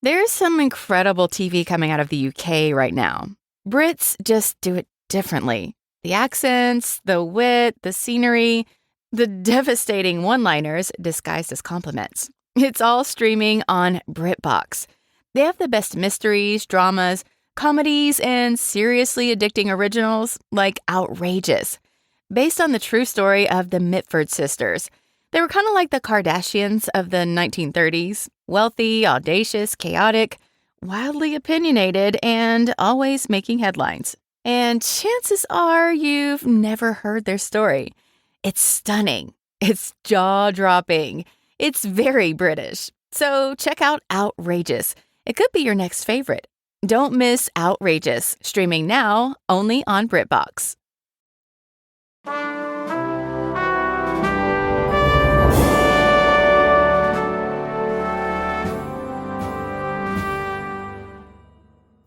There's some incredible TV coming out of the UK right now. Brits just do it differently. The accents, the wit, the scenery, the devastating one-liners disguised as compliments. It's all streaming on BritBox. They have the best mysteries, dramas, comedies, and seriously addicting originals like Outrageous, based on the true story of the Mitford sisters. They were kind of like the Kardashians of the 1930s, wealthy, audacious, chaotic, wildly opinionated, and always making headlines. And chances are you've never heard their story. It's stunning. It's jaw-dropping. It's very British. So check out Outrageous. It could be your next favorite. Don't miss Outrageous, streaming now only on BritBox.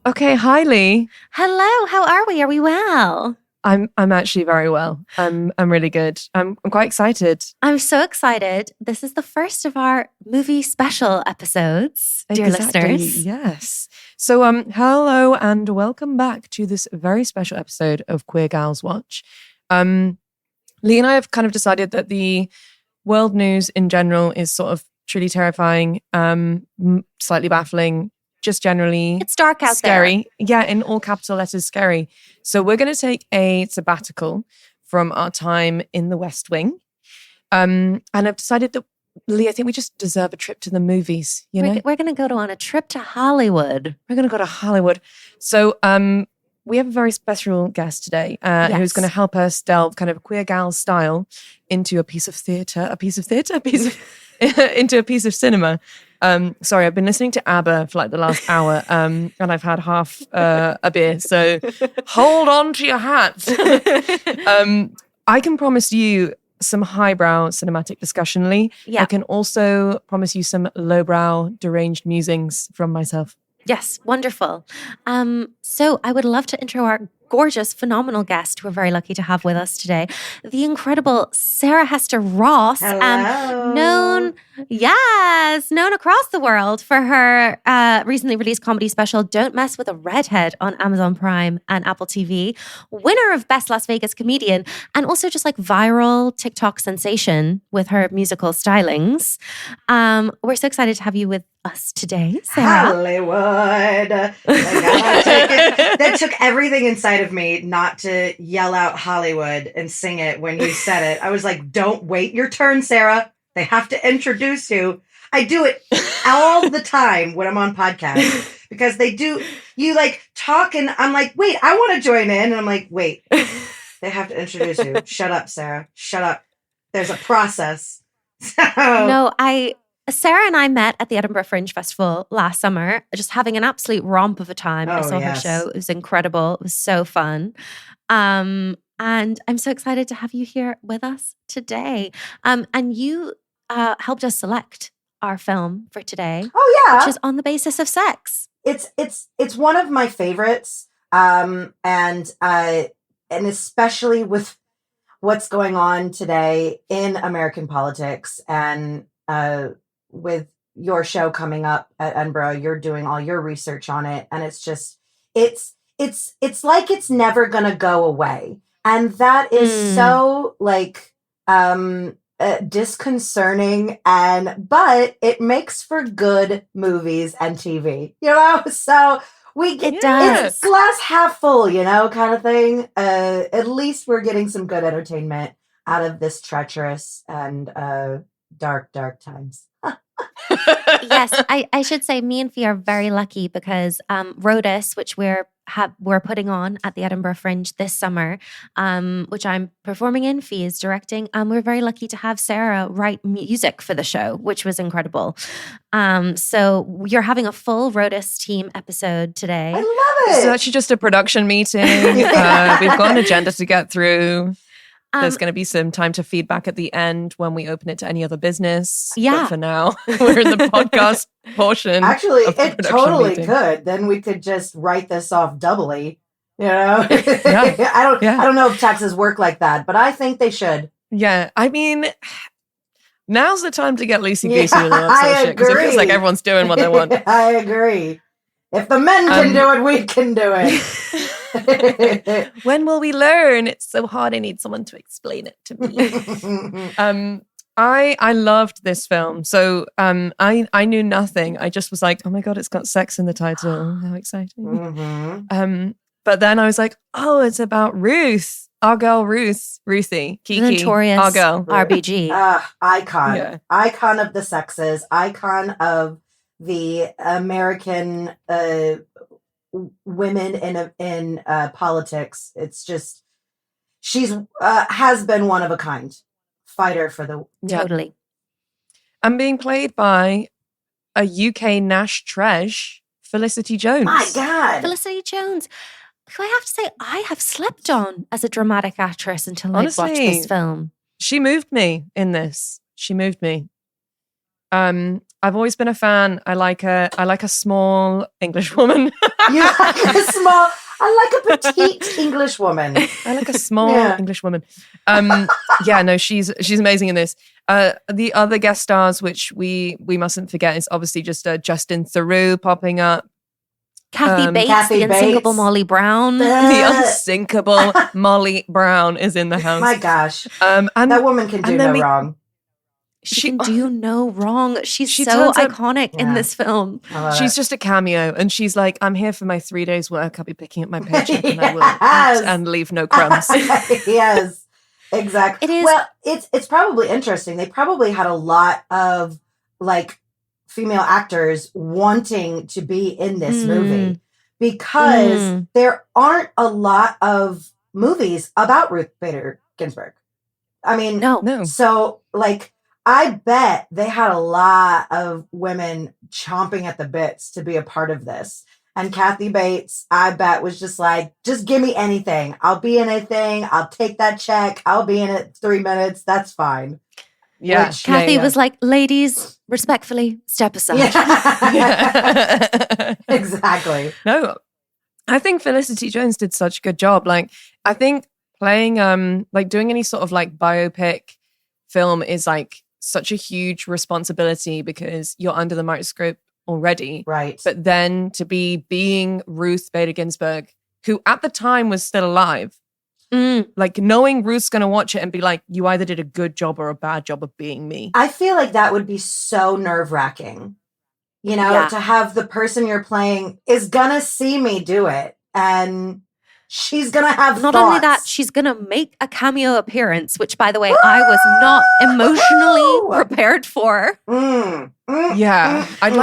Okay, hi Leigh. Hello, how are we? Are we well? I'm actually very well. I'm really good. I'm quite excited. I'm so excited. This is the first of our movie special episodes, dear listeners. Yes. So hello and welcome back to this very special episode of Queer Gals Watch. Leigh and I have kind of decided that the world news in general is sort of truly terrifying, slightly baffling, just generally It's dark out scary. Yeah, in all capital letters, scary. So we're going to take a sabbatical from our time in the West Wing. And I've decided that, Leigh, I think we just deserve a trip to the movies, you know? We're going to go on a trip to Hollywood. We're going to go to Hollywood. So we have a very special guest today who's going to help us delve kind of queer gal style into a piece of into a piece of cinema. Sorry, I've been listening to ABBA for like the last hour and I've had half a beer, so hold on to your hats. I can promise you some highbrow cinematic discussion, Leigh. Yeah. I can also promise you some lowbrow deranged musings from myself. Yes, wonderful. So I would love to intro our gorgeous, phenomenal guest we're very lucky to have with us today, the incredible Sarah Hester Ross. Hello. Known across the world for her recently released comedy special, Don't Mess with a Redhead, on Amazon Prime and Apple TV. Winner of Best Las Vegas Comedian, and also just like viral TikTok sensation with her musical stylings. We're so excited to have you with us today, Sarah. Hollywood. That took everything inside of me not to yell out Hollywood and sing it when you said it. I was like, don't wait your turn, Sarah. They have to introduce you. I do it all the time when I'm on podcasts because you like talk and I'm like, wait, I want to join in. And I'm like, wait, they have to introduce you. Shut up, Sarah. Shut up. There's a process. Sarah and I met at the Edinburgh Fringe Festival last summer, just having an absolute romp of a time. I saw her show. It was incredible. It was so fun. And I'm so excited to have you here with us today. And you helped us select our film for today. Oh, yeah. Which is On the Basis of Sex. It's one of my favorites. And especially with what's going on today in American politics and with your show coming up at Edinburgh, you're doing all your research on it. And it's just, it's like it's never going to go away. And that is so like disconcerting, but it makes for good movies and TV, you know? So it's glass half full, you know, kind of thing. At least we're getting some good entertainment out of this treacherous and dark times. Yes, I should say me and Fi are very lucky because Rhodas, which we're putting on at the Edinburgh Fringe this summer, which I'm performing in, Fi is directing. We're very lucky to have Sarah write music for the show, which was incredible. So you're having a full Rhodas team episode today. I love it. It's actually just a production meeting. We've got an agenda to get through. There's going to be some time to feedback at the end when we open it to any other business. Yeah. But for now, we're in the podcast portion. Actually, it totally could. Then we could just write this off doubly. You know? Yeah. I don't know if taxes work like that, but I think they should. Yeah. I mean, Now's the time to get loosey-goosey Yeah, with all that sort of shit, because it feels like agree. everyone's doing what they want. I agree. If the men can do it, we can do it. When will we learn? It's so hard. I need someone to explain it to me. I loved this film. So I knew nothing. I just was like, oh my God, it's got sex in the title. How exciting. Mm-hmm. But then I was like, oh, it's about Ruth. Our girl Ruthie, Kiki. Notorious our girl. RBG. Icon. Yeah. Icon of the sexes. Icon of the American women in politics. It's just, she's has been one of a kind. Fighter for the... Totally. And being played by a UK Nash Tresh, Felicity Jones. My God. Felicity Jones, who I have to say I have slept on as a dramatic actress until I watched Honestly, this film. She moved me in this. She moved me. I've always been a fan. I like a small English woman. You like a small... I like a petite English woman. I like a small English woman. She's amazing in this. The other guest stars, which we mustn't forget, is obviously just Justin Theroux popping up. Kathy Bates, the unsinkable Molly Brown. The unsinkable Molly Brown is in the house. My gosh. And that woman can do no wrong. She can do no wrong. She's she so turns up- iconic in this film. She's just a cameo, and she's like, I'm here for my 3 days work. I'll be picking up my paycheck and I will eat and leave no crumbs. Yes, exactly. It is. Well, it's probably interesting. They probably had a lot of like female actors wanting to be in this movie because there aren't a lot of movies about Ruth Bader Ginsburg. I mean, no. So like, I bet they had a lot of women chomping at the bits to be a part of this. And Kathy Bates, I bet, was just like, just give me anything. I'll be in anything. I'll take that check. I'll be in it 3 minutes. That's fine. Yeah. Kathy was like, ladies, respectfully, step aside. Yeah. Exactly. No, I think Felicity Jones did such a good job. Like, I think playing, like doing any sort of like biopic film is like such a huge responsibility because you're under the microscope already. Right. But then to be being Ruth Bader Ginsburg, who at the time was still alive, like knowing Ruth's going to watch it and be like, you either did a good job or a bad job of being me. I feel like that would be so nerve-wracking, you know, to have the person you're playing is going to see me do it. And she's going to have Not thoughts. only that, she's going to make a cameo appearance, which, by the way, I was not emotionally prepared for. I'd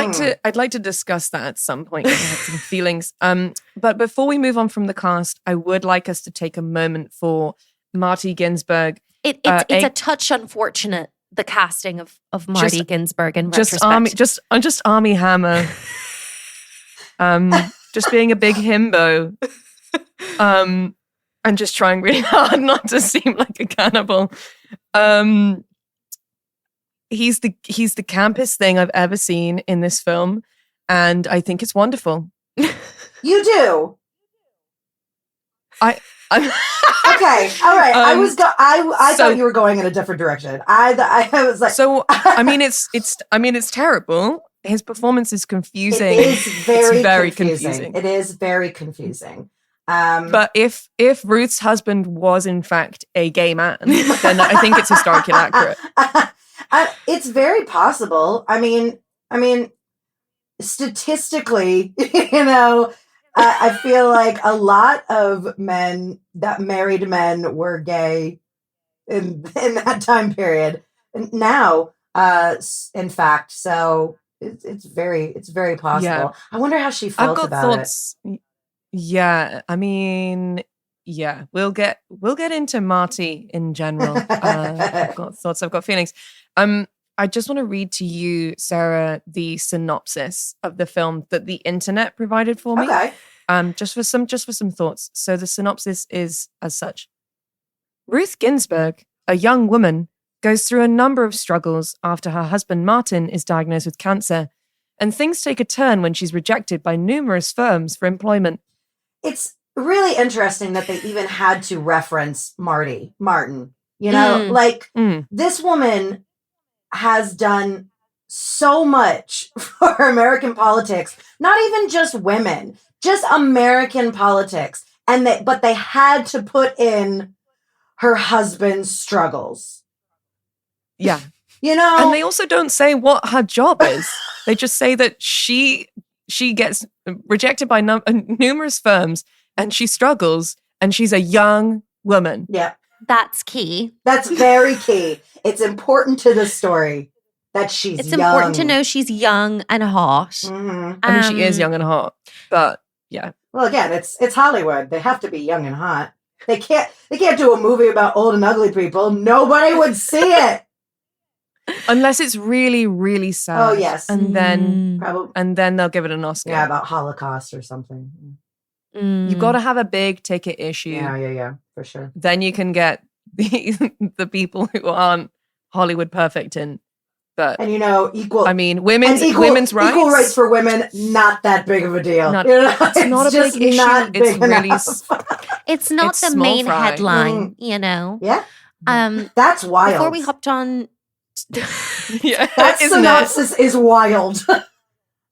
like to discuss that at some point. I had some feelings. But before we move on from the cast, I would like us to take a moment for Marty Ginsburg. It's a touch unfortunate, the casting of Marty Ginsburg in retrospect. Just Army Hammer. Just being a big himbo. And just trying really hard not to seem like a cannibal. He's the campest thing I've ever seen in this film, and I think it's wonderful. You do. I'm okay. All right. I thought you were going in a different direction. I was like, so. I mean, it's terrible. His performance is confusing. It is very confusing. It is very confusing. But if Ruth's husband was in fact a gay man, then I think it's historically accurate. It's very possible. I mean, statistically, you know, I feel like a lot of married men were gay in that time period. And now, in fact, so it's very possible. Yeah. I wonder how she felt about thoughts. Yeah, I mean, yeah, we'll get into Marty in general. I've got thoughts, I've got feelings. I just want to read to you, Sarah, the synopsis of the film that the internet provided for me. Okay. Just for some thoughts. So the synopsis is as such: Ruth Ginsburg, a young woman, goes through a number of struggles after her husband Martin is diagnosed with cancer, and things take a turn when she's rejected by numerous firms for employment. It's really interesting that they even had to reference Martin, you know, this woman has done so much for American politics, not even just women, just American politics. But they had to put in her husband's struggles. Yeah. You know? And they also don't say what her job is. They just say that she gets rejected by numerous firms and she struggles and she's a young woman. Yeah. That's key. That's very key. It's important to the story that she's young. It's important to know she's young and hot. Mm-hmm. I mean, she is young and hot, but yeah. Well, again, it's Hollywood. They have to be young and hot. They can't do a movie about old and ugly people. Nobody would see it. Unless it's really, really sad. Oh, yes. And then Probably. and then they'll give it an Oscar. Yeah, about Holocaust or something. You've got to have a big ticket issue. Yeah, for sure. Then you can get the people who aren't Hollywood perfect in. But And equal. I mean, women's rights. Equal rights for women, not that big of a deal. It's not a just big issue. not It's big really enough. It's not It's the small main fry. headline, Yeah. Um, That's wild. before we hopped on, Yeah, That isn't synopsis is wild.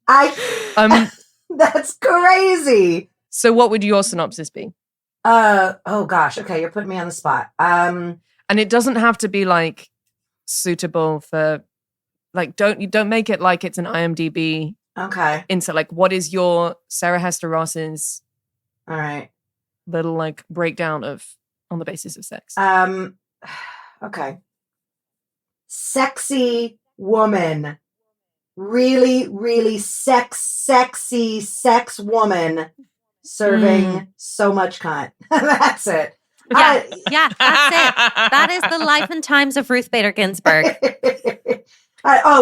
it? That's crazy. So what would your synopsis be? Oh gosh. Okay, you're putting me on the spot. And it doesn't have to be like suitable for like don't make it like it's an IMDb Okay. insert. Like, what is your Sarah Hester Ross's All right. little like breakdown of on the basis of sex? Okay. Sexy woman. Really, really sexy sex woman serving so much cunt. That's it. yeah, that's it. That is the life and times of Ruth Bader Ginsburg.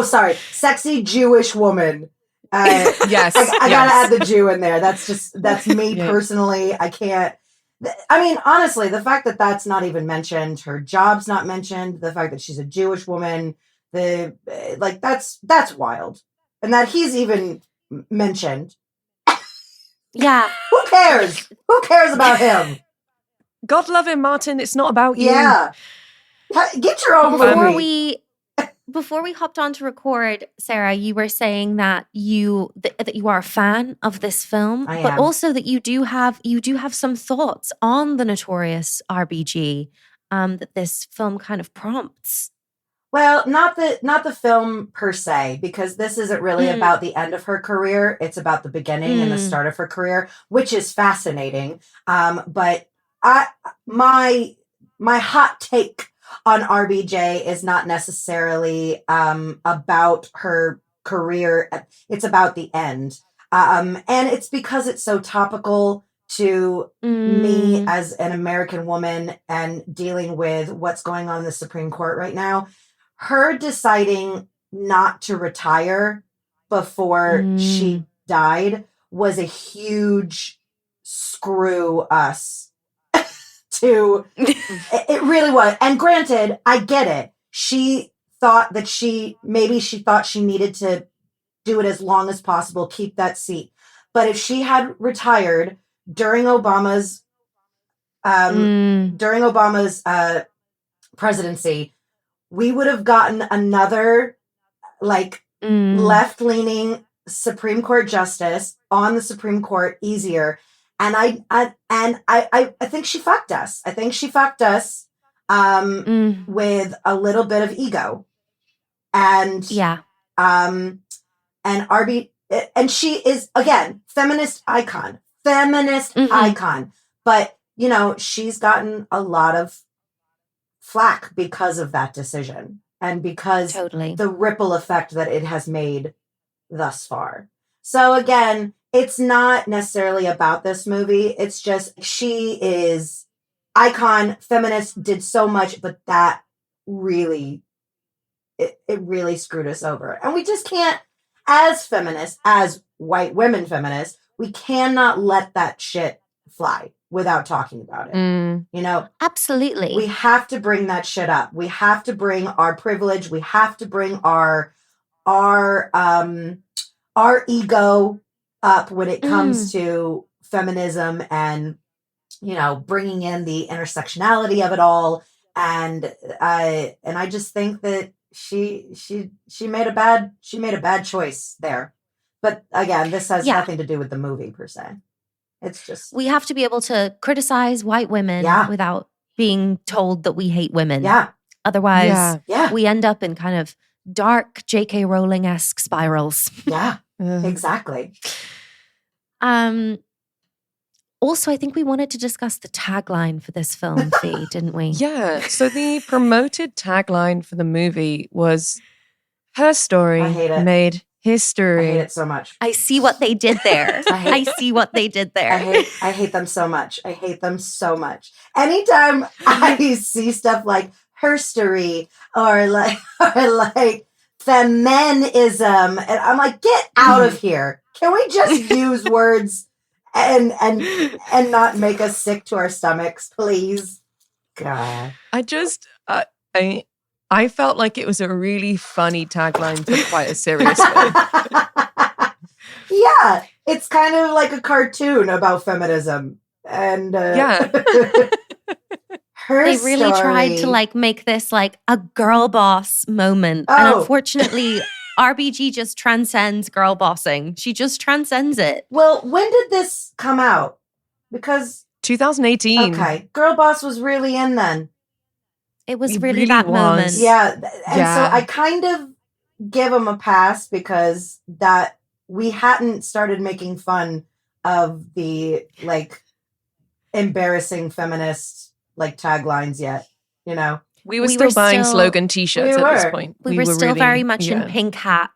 Sorry. Sexy Jewish woman. Yes, I gotta add the Jew in there. That's me Yeah. personally. I can't. I mean, honestly, the fact that that's not even mentioned, her job's not mentioned, the fact that she's a Jewish woman, that's wild, and that he's even mentioned. Yeah. Who cares? Who cares about him? God love him, Martin. It's not about you. Yeah, get your own movie. Before we hopped on to record, Sarah, you were saying that you are a fan of this film, I but am. also that you do have some thoughts on the notorious RBG that this film kind of prompts. Well, not the film per se, because this isn't really about the end of her career. It's about the beginning and the start of her career, which is fascinating. But my hot take on RBJ is not necessarily about her career. It's about the end. And it's because it's so topical to me as an American woman and dealing with what's going on in the Supreme Court right now. Her deciding not to retire before she died was a huge screw us to it really was. And granted, I get it. She thought that she needed to do it as long as possible, keep that seat. But if she had retired during Obama's presidency, we would have gotten another left-leaning Supreme Court justice on the Supreme Court easier. And I think she fucked us. I think she fucked us with a little bit of ego. And and she is, again, feminist icon. But she's gotten a lot of flack because of that decision and because the ripple effect that it has made thus far. So again, it's not necessarily about this movie. It's just she is icon, feminist, did so much, but that really, it really screwed us over. And we just can't, as feminists, as white women feminists, we cannot let that shit fly without talking about it. Absolutely. We have to bring that shit up. We have to bring our privilege. We have to bring our ego up when it comes to feminism and, bringing in the intersectionality of it all. And I just think that made a bad choice there. But again, this has nothing to do with the movie per se. It's just we have to be able to criticize white women without being told that we hate women. Yeah. Otherwise, we end up in kind of dark J.K. Rowling-esque spirals. Yeah, exactly. Also, I think we wanted to discuss the tagline for this film, Fee, didn't we? Yeah. So the promoted tagline for the movie was "Her story made history." I hate it so much. I see what they did there. I see what they did there. I hate them so much. I hate them so much. Anytime I see stuff like herstory or like feminism, and I'm like, get out of here. Can we just use words and not make us sick to our stomachs, please? God. I felt like it was a really funny tagline for quite a serious film. Yeah, it's kind of like a cartoon about feminism. And they really tried to like make this like a girl boss moment. And unfortunately, RBG just transcends girl bossing. She just transcends it. Well, when did this come out? Because 2018. Okay, girl boss was really in then. It was really that moment. Yeah. And so I kind of give them a pass because that we hadn't started making fun of the like embarrassing feminist like taglines yet, you know? We were still buying slogan t-shirts at this point. We were still really, very much in pink hat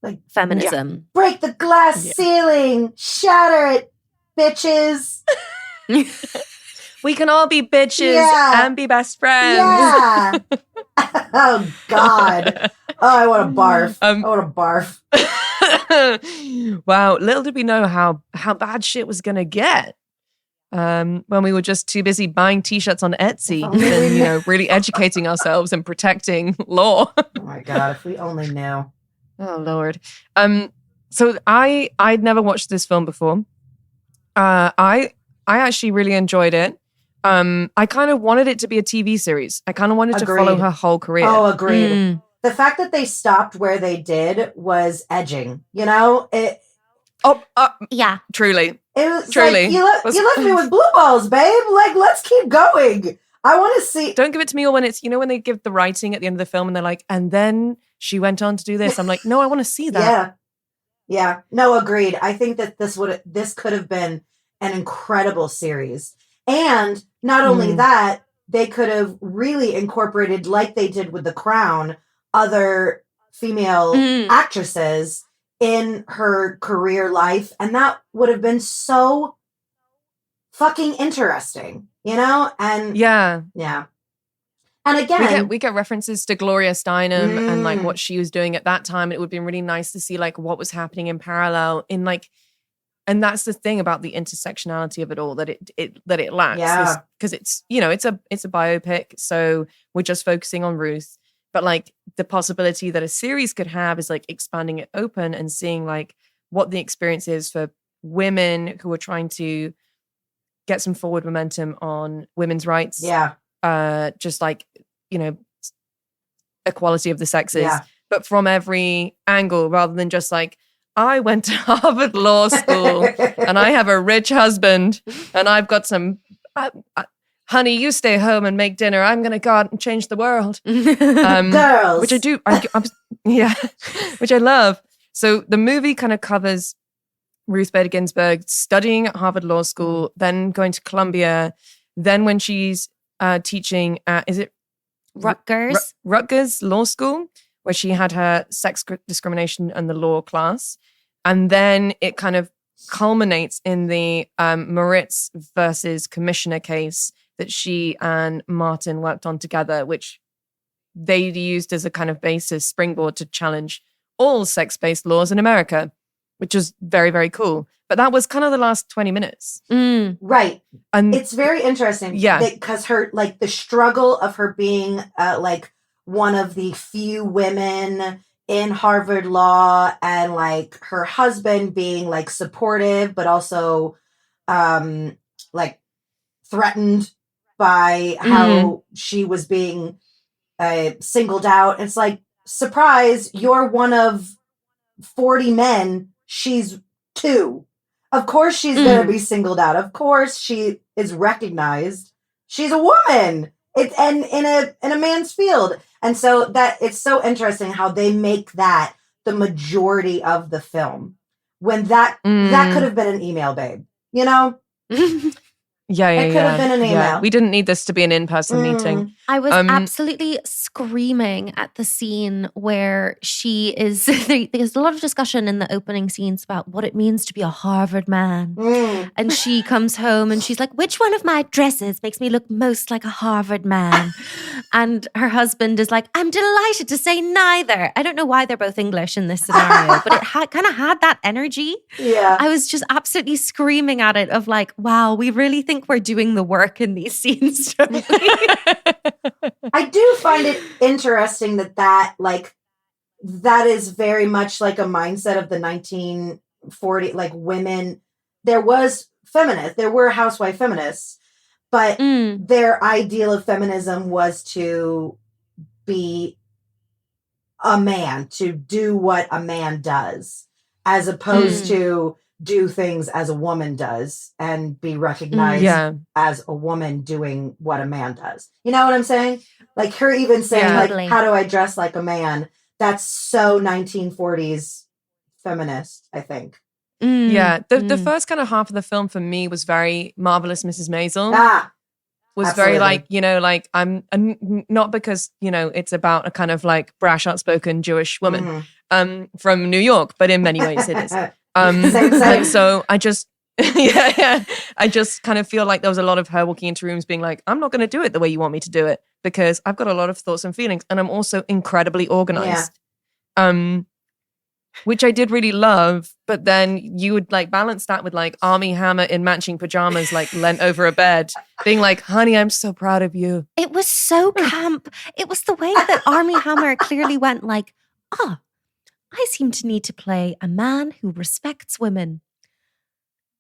like feminism. Yeah. Break the glass ceiling, shatter it, bitches. We can all be bitches and be best friends. Yeah. Oh, God. Oh, I want to barf. I want to barf. Wow. Little did we know how bad shit was going to get when we were just too busy buying T-shirts on Etsy and, really educating ourselves and protecting law. Oh, my God. If we only knew. Oh, Lord. So I'd never watched this film before. I actually really enjoyed it. I kind of wanted it to be a TV series. I kind of wanted to follow her whole career. Oh, agreed. The fact that they stopped where they did was edging, you know? Yeah. Truly. It was truly. Like, you left me with blue balls, babe. Like, let's keep going. I want to see. Don't give it to me all when it's, when they give the writing at the end of the film and they're like, and then she went on to do this. I'm like, no, I want to see that. Yeah. No, agreed. I think that this could have been an incredible series. And not only that, they could have really incorporated, like they did with The Crown, other female actresses in her career life. And that would have been so fucking interesting, And yeah. And again, we get references to Gloria Steinem and like what she was doing at that time. It would have been really nice to see like what was happening in parallel in like. And that's the thing about the intersectionality of it all that it lacks, because it's it's a biopic, so we're just focusing on Ruth. But like the possibility that a series could have is like expanding it open and seeing like what the experience is for women who are trying to get some forward momentum on women's rights. Yeah, just like equality of the sexes, but from every angle rather than just like. I went to Harvard Law School and I have a rich husband and I've got some, honey, you stay home and make dinner. I'm going to go out and change the world. Girls. Which I do. Which I love. So the movie kind of covers Ruth Bader Ginsburg studying at Harvard Law School, then going to Columbia, then when she's teaching at, is it Rutgers? Rutgers Law School, where she had her sex discrimination and the law class. And then it kind of culminates in the Moritz versus Commissioner case that she and Martin worked on together, which they used as a kind of basis, springboard to challenge all sex-based laws in America, which was very, very cool. But that was kind of the last 20 minutes. Right. And it's very interesting. Yeah. Because her, like the struggle of her being like, one of the few women in Harvard law and like her husband being like supportive, but also like threatened by how she was being singled out. It's like, surprise, you're one of 40 men. She's 2. Of course she's going to be singled out. Of course she is recognized. She's a woman. And in a man's field. And so that it's so interesting how they make that the majority of the film, when that could have been an email, babe. You know? Yeah. It could have been an email. Yeah. We didn't need this to be an in-person meeting. I was absolutely screaming at the scene where she is. There's a lot of discussion in the opening scenes about what it means to be a Harvard man. And she comes home and she's like, which one of my dresses makes me look most like a Harvard man? And her husband is like, I'm delighted to say neither. I don't know why they're both English in this scenario, but it kind of had that energy. Yeah. I was just absolutely screaming at it of like, wow, we really think we're doing the work in these scenes, don't we? I do find it interesting that is very much like a mindset of the 1940, like women. There were housewife feminists, but their ideal of feminism was to be a man, to do what a man does, as opposed to do things as a woman does and be recognized as a woman doing what a man does. You know what I'm saying? Like her even saying like, how do I dress like a man? That's so 1940s feminist, I think. Yeah. The first kind of half of the film for me was very Marvelous Mrs. Maisel. Was absolutely. Very like, you know, like I'm not because, you know, it's about a kind of like brash, outspoken Jewish woman from New York, but in many ways it is. Same. And so I just, I just kind of feel like there was a lot of her walking into rooms being like, I'm not going to do it the way you want me to do it because I've got a lot of thoughts and feelings and I'm also incredibly organized. Which I did really love, but then you would like balance that with like Armie Hammer in matching pajamas, like leant over a bed, being like, honey, I'm so proud of you. It was so camp. It was the way that Armie Hammer clearly went like, I seem to need to play a man who respects women.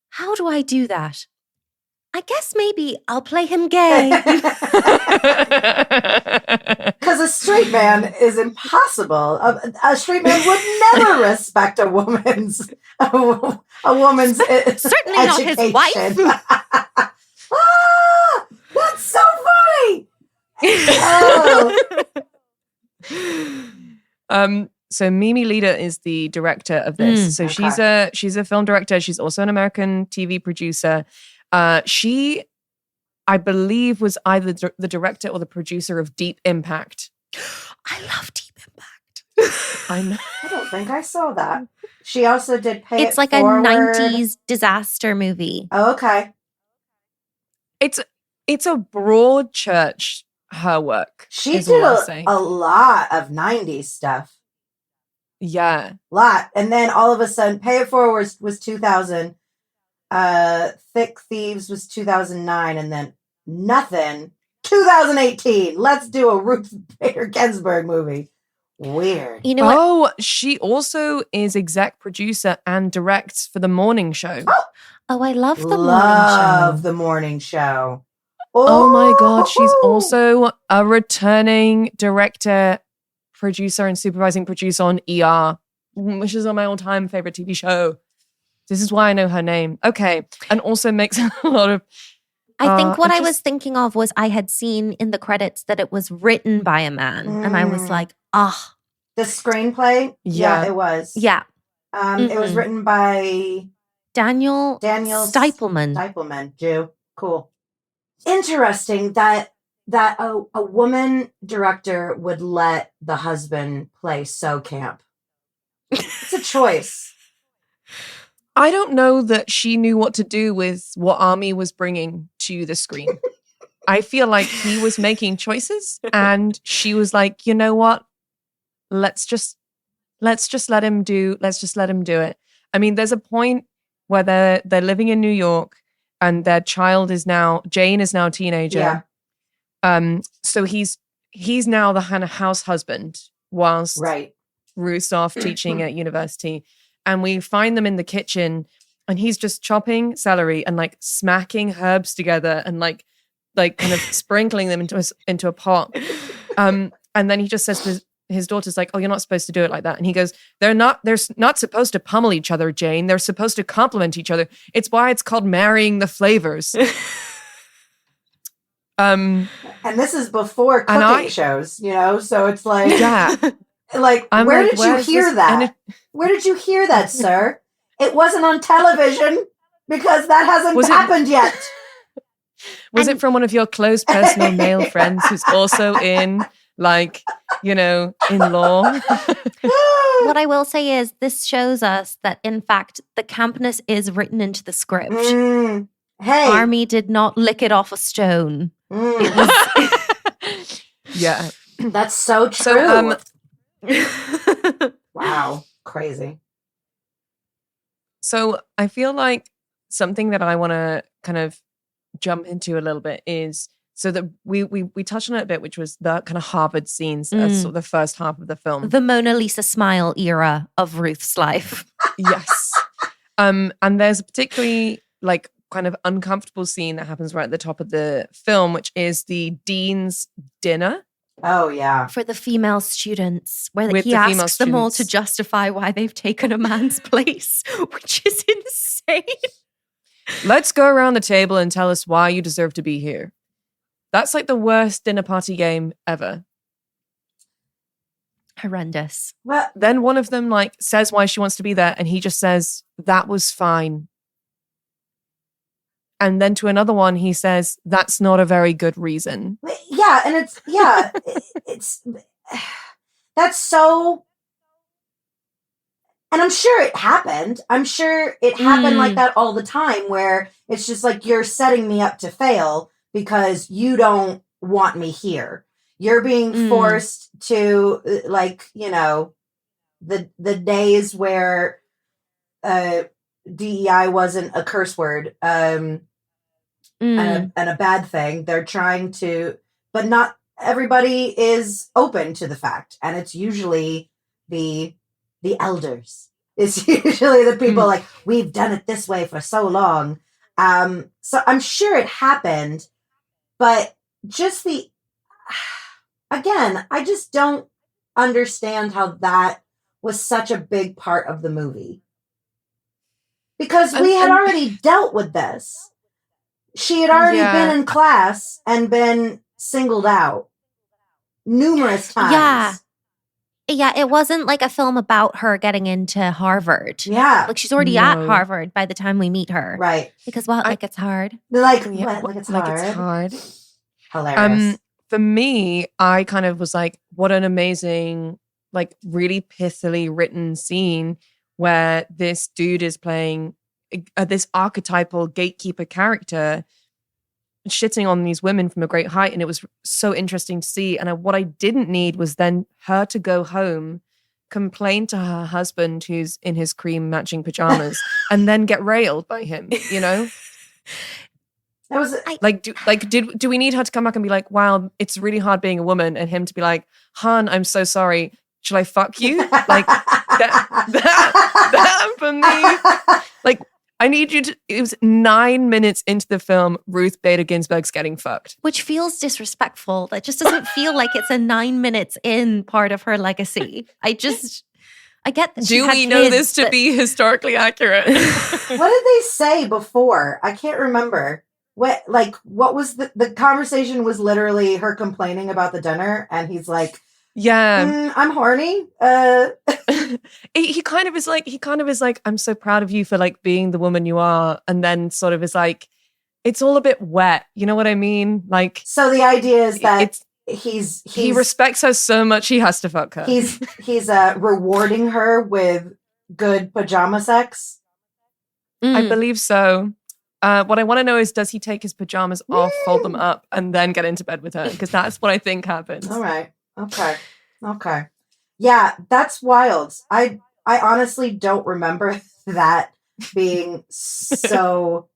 How do I do that? I guess maybe I'll play him gay. Because a straight man is impossible. A straight man would never respect a woman's certainly education. Not his wife. That's so funny. So Mimi Leder is the director of this. So she's a film director. She's also an American TV producer. She, I believe, was either the director or the producer of Deep Impact. I love Deep Impact. I know. I don't think I saw that. She also did Pay It It's like Forward. a 90s disaster movie. Oh, okay. It's a broad church, her work. She did a lot of 90s stuff. Yeah. Lot. And then all of a sudden, Pay It Forward was 2000. Thick Thieves was 2009. And then nothing. 2018. Let's do a Ruth Bader Ginsburg movie. Weird. You know what? Oh, she also is exec producer and directs for The Morning Show. Oh, I love The Morning Show. Love The Morning Show. Oh my God. She's also a returning director, producer, and supervising producer on ER, which is on my all-time favorite TV show. This is why I know her name. Okay. And also makes a lot of... I think what I was thinking of was I had seen in the credits that it was written by a man. And I was like, The screenplay? Yeah. It was. Yeah. It was written by... Daniel Stipelman. Stipelman. Jew. Cool. Interesting that a woman director would let the husband play so camp. It's a choice. I don't know that she knew what to do with what Armie was bringing to the screen. I feel like he was making choices and she was like, you know what? Let's just let him do it. I mean, there's a point where they're living in New York and their child is now, Jane is now a teenager. Yeah. So he's now the kind of house husband whilst Ruth's off teaching at university. And we find them in the kitchen and he's just chopping celery and like smacking herbs together and like kind of sprinkling them into a pot. And then he just says his daughter's like, oh, you're not supposed to do it like that. And he goes, they're not supposed to pummel each other, Jane. They're supposed to compliment each other. It's why it's called marrying the flavors. And this is before cooking shows, so it's like, yeah. Like, where did you hear that? Where did you hear that, sir? It wasn't on television because that hasn't happened yet. Was it from one of your close personal male friends who's also in, like, in law? What I will say is this shows us that, in fact, the campness is written into the script. Hey. Army did not lick it off a stone. It was... Yeah. That's so true. Wow. Crazy. So I feel like something that I want to kind of jump into a little bit is, so that we touched on it a bit, which was the kind of Harvard scenes as sort of the first half of the film. The Mona Lisa smile era of Ruth's life. Yes. And there's a particularly like kind of uncomfortable scene that happens right at the top of the film, which is the dean's dinner. Oh, yeah. For the female students, where he asks them all to justify why they've taken a man's place, which is insane. Let's go around the table and tell us why you deserve to be here. That's like the worst dinner party game ever. Horrendous. Well, then one of them like says why she wants to be there, and he just says, that was fine. And then to another one, he says, that's not a very good reason. Yeah, and it's that's so, and I'm sure it happened. I'm sure it happened like that all the time, where it's just like, you're setting me up to fail because you don't want me here. You're being forced to, like, the days where DEI wasn't a curse word and a bad thing. They're trying to, but not everybody is open to the fact. And it's usually the elders. It's usually the people like, we've done it this way for so long. So I'm sure it happened, but just again, I just don't understand how that was such a big part of the movie. Because we had already dealt with this. She had already been in class and been singled out numerous times. Yeah, it wasn't like a film about her getting into Harvard. Yeah. Like, she's already at Harvard by the time we meet her. Right. Because, like, it's hard. Like, what? Like, it's hard. It's hard. Hilarious. For me, I kind of was like, what an amazing, like, really pithily written scene where this dude is playing this archetypal gatekeeper character, shitting on these women from a great height. And it was so interesting to see. And what I didn't need was then her to go home, complain to her husband who's in his cream matching pajamas, and then get railed by him, That was do we need her to come back and be like, wow, it's really hard being a woman, and him to be like, hon, I'm so sorry, shall I fuck you? Like that for me, like, I need you to, it was 9 minutes into the film, Ruth Bader Ginsburg's getting fucked. Which feels disrespectful. That just doesn't feel like it's a 9 minutes in part of her legacy. I get that. Do we know this to be historically accurate? What did they say before? I can't remember. What was the conversation was literally her complaining about the dinner, and he's like, yeah, I'm horny. He kind of is like, I'm so proud of you for like being the woman you are. And then sort of is like, it's all a bit wet. You know what I mean? Like, so the idea is that he respects her so much he has to fuck her. He's rewarding her with good pajama sex. I believe so. What I want to know is, does he take his pajamas off, fold them up, and then get into bed with her? Because that's what I think happens. All right. Okay. Yeah, that's wild. I honestly don't remember that being so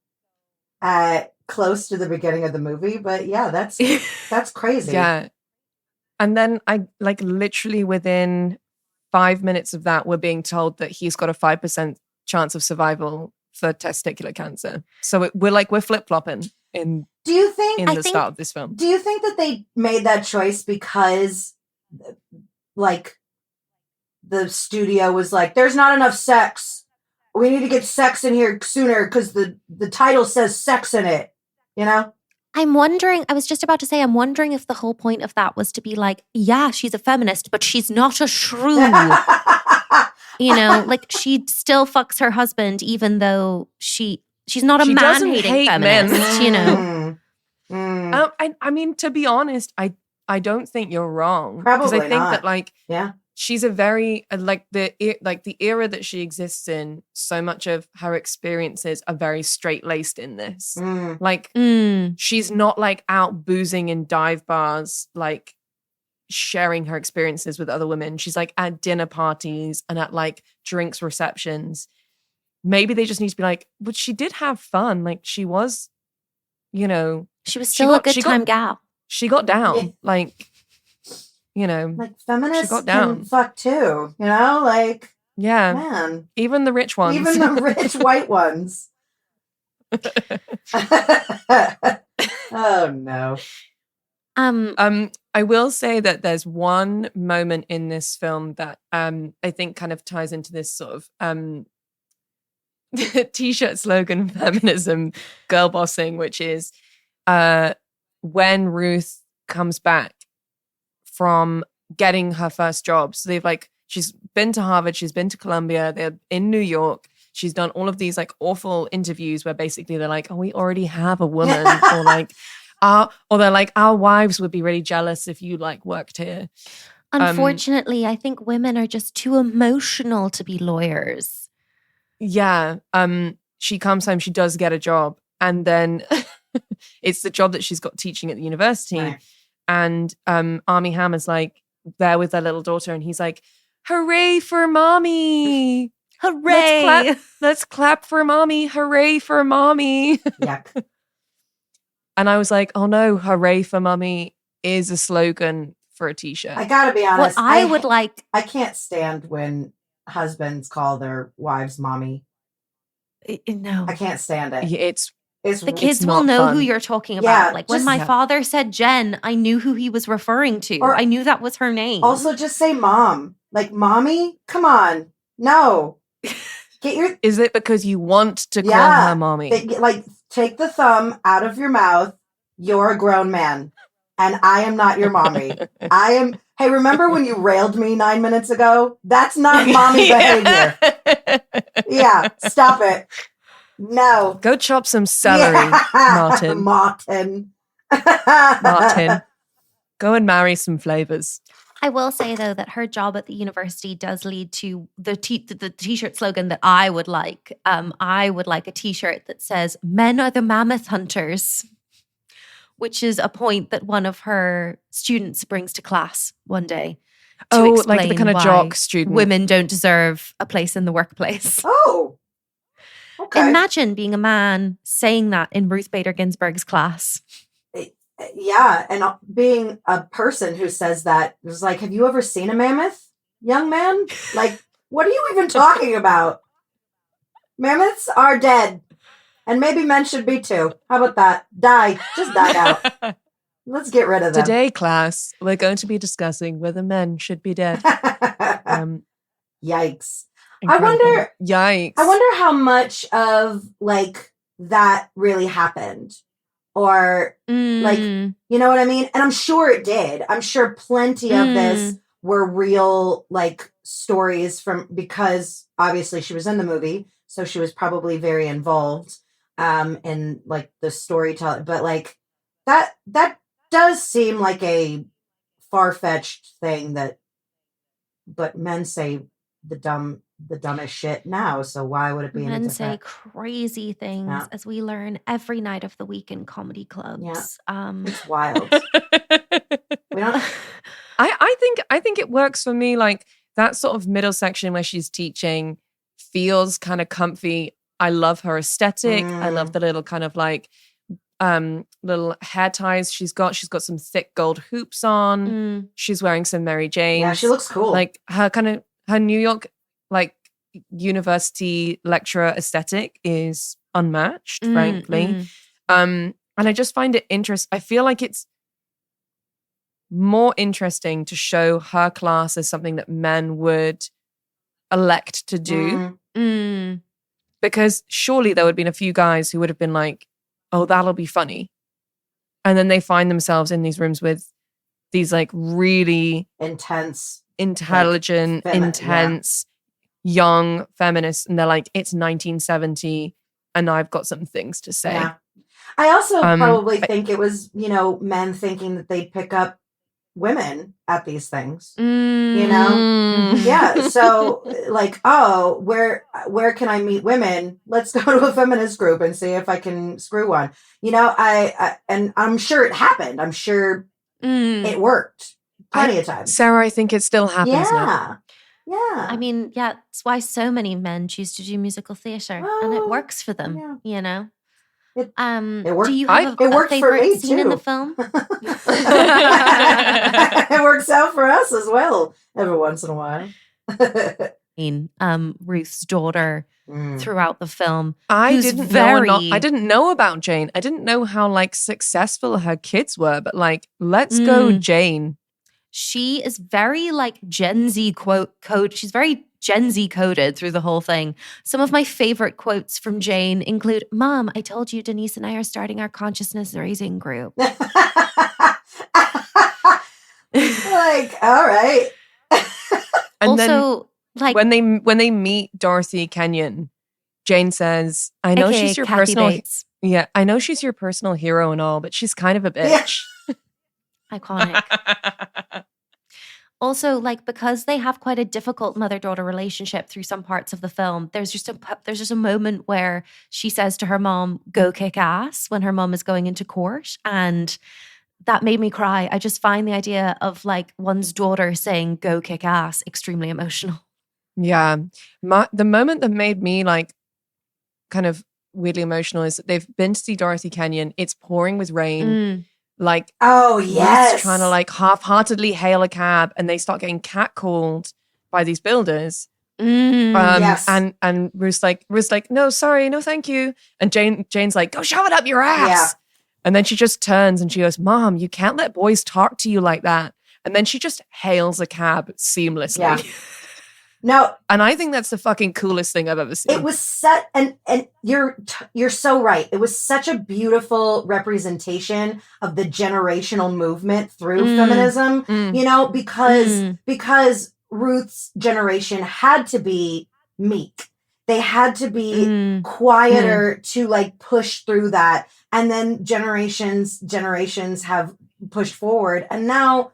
close to the beginning of the movie, but yeah, that's crazy. Yeah. And then I like literally within 5 minutes of that, we're being told that he's got a 5% chance of survival for testicular cancer. So we're flip-flopping in the start of this film. Do you think that they made that choice because like the studio was like, there's not enough sex. We need to get sex in here sooner because the title says sex in it, you know? I'm wondering, I was just about to say, I'm wondering if the whole point of that was to be like, yeah, she's a feminist, but she's not a shrew. You know, like she still fucks her husband, even though she's not a man-hating feminist, you know? I mean, to be honest, I don't think you're wrong. Probably because I think not. that like Yeah. she's a very like the era that she exists in. So much of her experiences are very straight-laced in this. Like she's not like out boozing in dive bars, like sharing her experiences with other women. She's like at dinner parties and at like drinks receptions. Maybe they just need to be like, but she did have fun. Like she was, you know, she was still a good time gal. She got down, like, you know, like feminists can fuck too, you know, like, yeah, man, even the rich ones, even the rich white ones. Oh no. I will say that there's one moment in this film that I think kind of ties into this sort of t-shirt slogan feminism girl bossing, which is when Ruth comes back from getting her first job. So they've like, she's been to Harvard, she's been to Columbia, they're in New York. She's done all of these like awful interviews where basically they're like, oh, we already have a woman, or like, or they're like, our wives would be really jealous if you like worked here. Unfortunately, I think women are just too emotional to be lawyers. Yeah. She comes home, she does get a job, and then it's the job that she's got teaching at the university. Right. And Armie Hammer's like there with their little daughter, and he's like, hooray for mommy. Hooray. Let's clap for mommy. Hooray for mommy. Yuck. And I was like, oh no, hooray for mommy is a slogan for a t-shirt. I gotta be honest. I can't stand when husbands call their wives mommy. No. I can't stand it. It's the kids will know fun. Who you're talking about. Yeah, like when my father said Jen, I knew who he was referring to. Or, I knew that was her name. Also just say mom. Like mommy? Come on. No. Is it because you want to call her mommy? Like take the thumb out of your mouth. You're a grown man. And I am not your mommy. Hey, remember when you railed me 9 minutes ago? That's not mommy behavior. Yeah, stop it. No. Go chop some celery, Martin. Martin. Go and marry some flavors. I will say, though, that her job at the university does lead to the t-shirt slogan that I would like. I would like a t-shirt that says, men are the mammoth hunters, which is a point that one of her students brings to class one day. To explain like the kind of jock student. Women don't deserve a place in the workplace. Oh, okay. Imagine being a man saying that in Ruth Bader Ginsburg's class. Yeah, and being a person who says that is like, have you ever seen a mammoth, young man? Like, what are you even talking about? Mammoths are dead. And maybe men should be too. How about that? Just die out. Let's get rid of them. Today, class, we're going to be discussing whether men should be dead. Yikes. Yikes. I wonder how much of like that really happened. Or like, you know what I mean? And I'm sure it did. I'm sure plenty of this were real like stories because obviously she was in the movie. So she was probably very involved in like the storytelling. But like that does seem like a far-fetched thing but men say the dumbest shit now, so why would it be? Men say crazy things, as we learn every night of the week in comedy clubs. Yeah. It's wild. We don't. I think it works for me. Like that sort of middle section where she's teaching feels kind of comfy. I love her aesthetic. I love the little kind of like little hair ties she's got. She's got some thick gold hoops on. She's wearing some Mary Janes. Yeah, she looks cool. Like her New York like university lecturer aesthetic is unmatched, frankly. And I just find it interesting. I feel like it's more interesting to show her class as something that men would elect to do. Because surely there would have been a few guys who would have been like, oh, that'll be funny. And then they find themselves in these rooms with these like really intense, intelligent, intense, young feminists. And they're like, it's 1970 and I've got some things to say. Yeah. I also probably think it was, men thinking that they'd pick up women at these things, Yeah. So like, oh, where can I meet women? Let's go to a feminist group and see if I can screw one. And I'm sure it happened. I'm sure it worked plenty of times. Sarah, I think it still happens now. Yeah. I mean, that's why so many men choose to do musical theater, and it works for them, It works. Do you have it worked favorite for me scene too. in the film? It works out for us as well every once in a while. Ruth's daughter throughout the film. I didn't know about Jane. I didn't know how like successful her kids were, but like, let's go Jane. She is very like Gen Z code. She's very Gen Z coded through the whole thing. Some of my favorite quotes from Jane include, "Mom, I told you Denise and I are starting our consciousness raising group." Like, all right. And also, then, like when they meet Dorothy Kenyon, Jane says, "I know she's your Kathy personal Bates. Yeah, I know she's your personal hero and all, but she's kind of a bitch." Iconic. Also, like, because they have quite a difficult mother-daughter relationship through some parts of the film, there's just a moment where she says to her mom, "Go kick ass," when her mom is going into court, and that made me cry. I just find the idea of like one's daughter saying "go kick ass" extremely emotional. Yeah, the moment that made me like kind of weirdly emotional is that they've been to see Dorothy Kenyon. It's pouring with rain. Like, oh yes, Ruth's trying to like half-heartedly hail a cab, and they start getting catcalled by these builders. Yes, and Ruth's like, "No, sorry, no, thank you." And Jane's like, "Go shove it up your ass." Yeah. And then she just turns and she goes, "Mom, you can't let boys talk to you like that." And then she just hails a cab seamlessly. Yeah. No, and I think that's the fucking coolest thing I've ever seen. It was such, and you're so right. It was such a beautiful representation of the generational movement through feminism. Because Ruth's generation had to be meek. They had to be quieter to like push through that, and then generations have pushed forward, and now,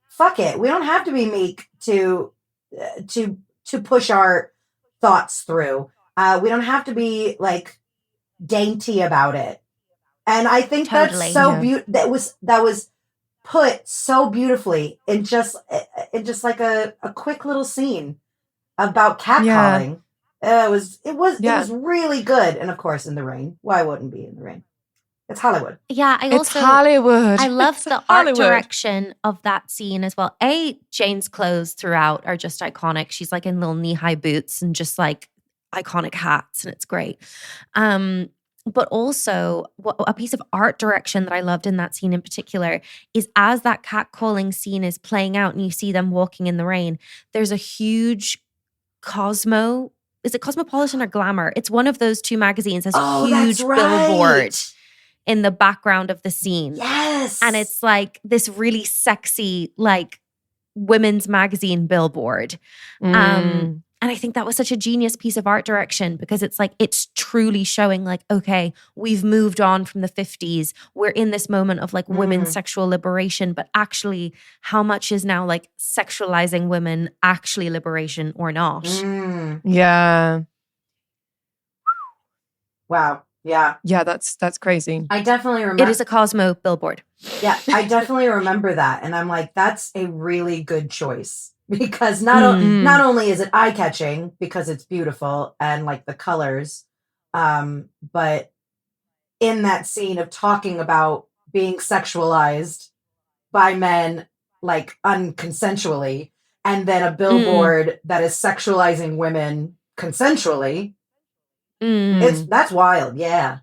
fuck it, we don't have to be meek to push our thoughts through. We don't have to be like dainty about it. And I think that's so that was put so beautifully in just like a quick little scene about catcalling. It was really good. And of course in the rain. Why wouldn't it be in the rain? It's Hollywood. Yeah, it's Hollywood. I love the art direction of that scene as well. Jane's clothes throughout are just iconic. She's like in little knee-high boots and just like iconic hats, and it's great. But also, a piece of art direction that I loved in that scene in particular is as that catcalling scene is playing out and you see them walking in the rain, there's a huge is it Cosmopolitan or Glamour? It's one of those two magazines has a huge billboard in the background of the scene. Yes. And it's like this really sexy, like women's magazine billboard. And I think that was such a genius piece of art direction because it's like, it's truly showing like, okay, we've moved on from the 50s. We're in this moment of like women's sexual liberation, but actually how much is now like sexualizing women actually liberation or not? Yeah. Wow. Yeah. Yeah, that's crazy. I definitely remember. It is a Cosmo billboard. Yeah, I definitely remember that. And I'm like, that's a really good choice. Because not only is it eye-catching because it's beautiful and like the colors, but in that scene of talking about being sexualized by men like unconsensually, and then a billboard that is sexualizing women consensually, that's wild, yeah.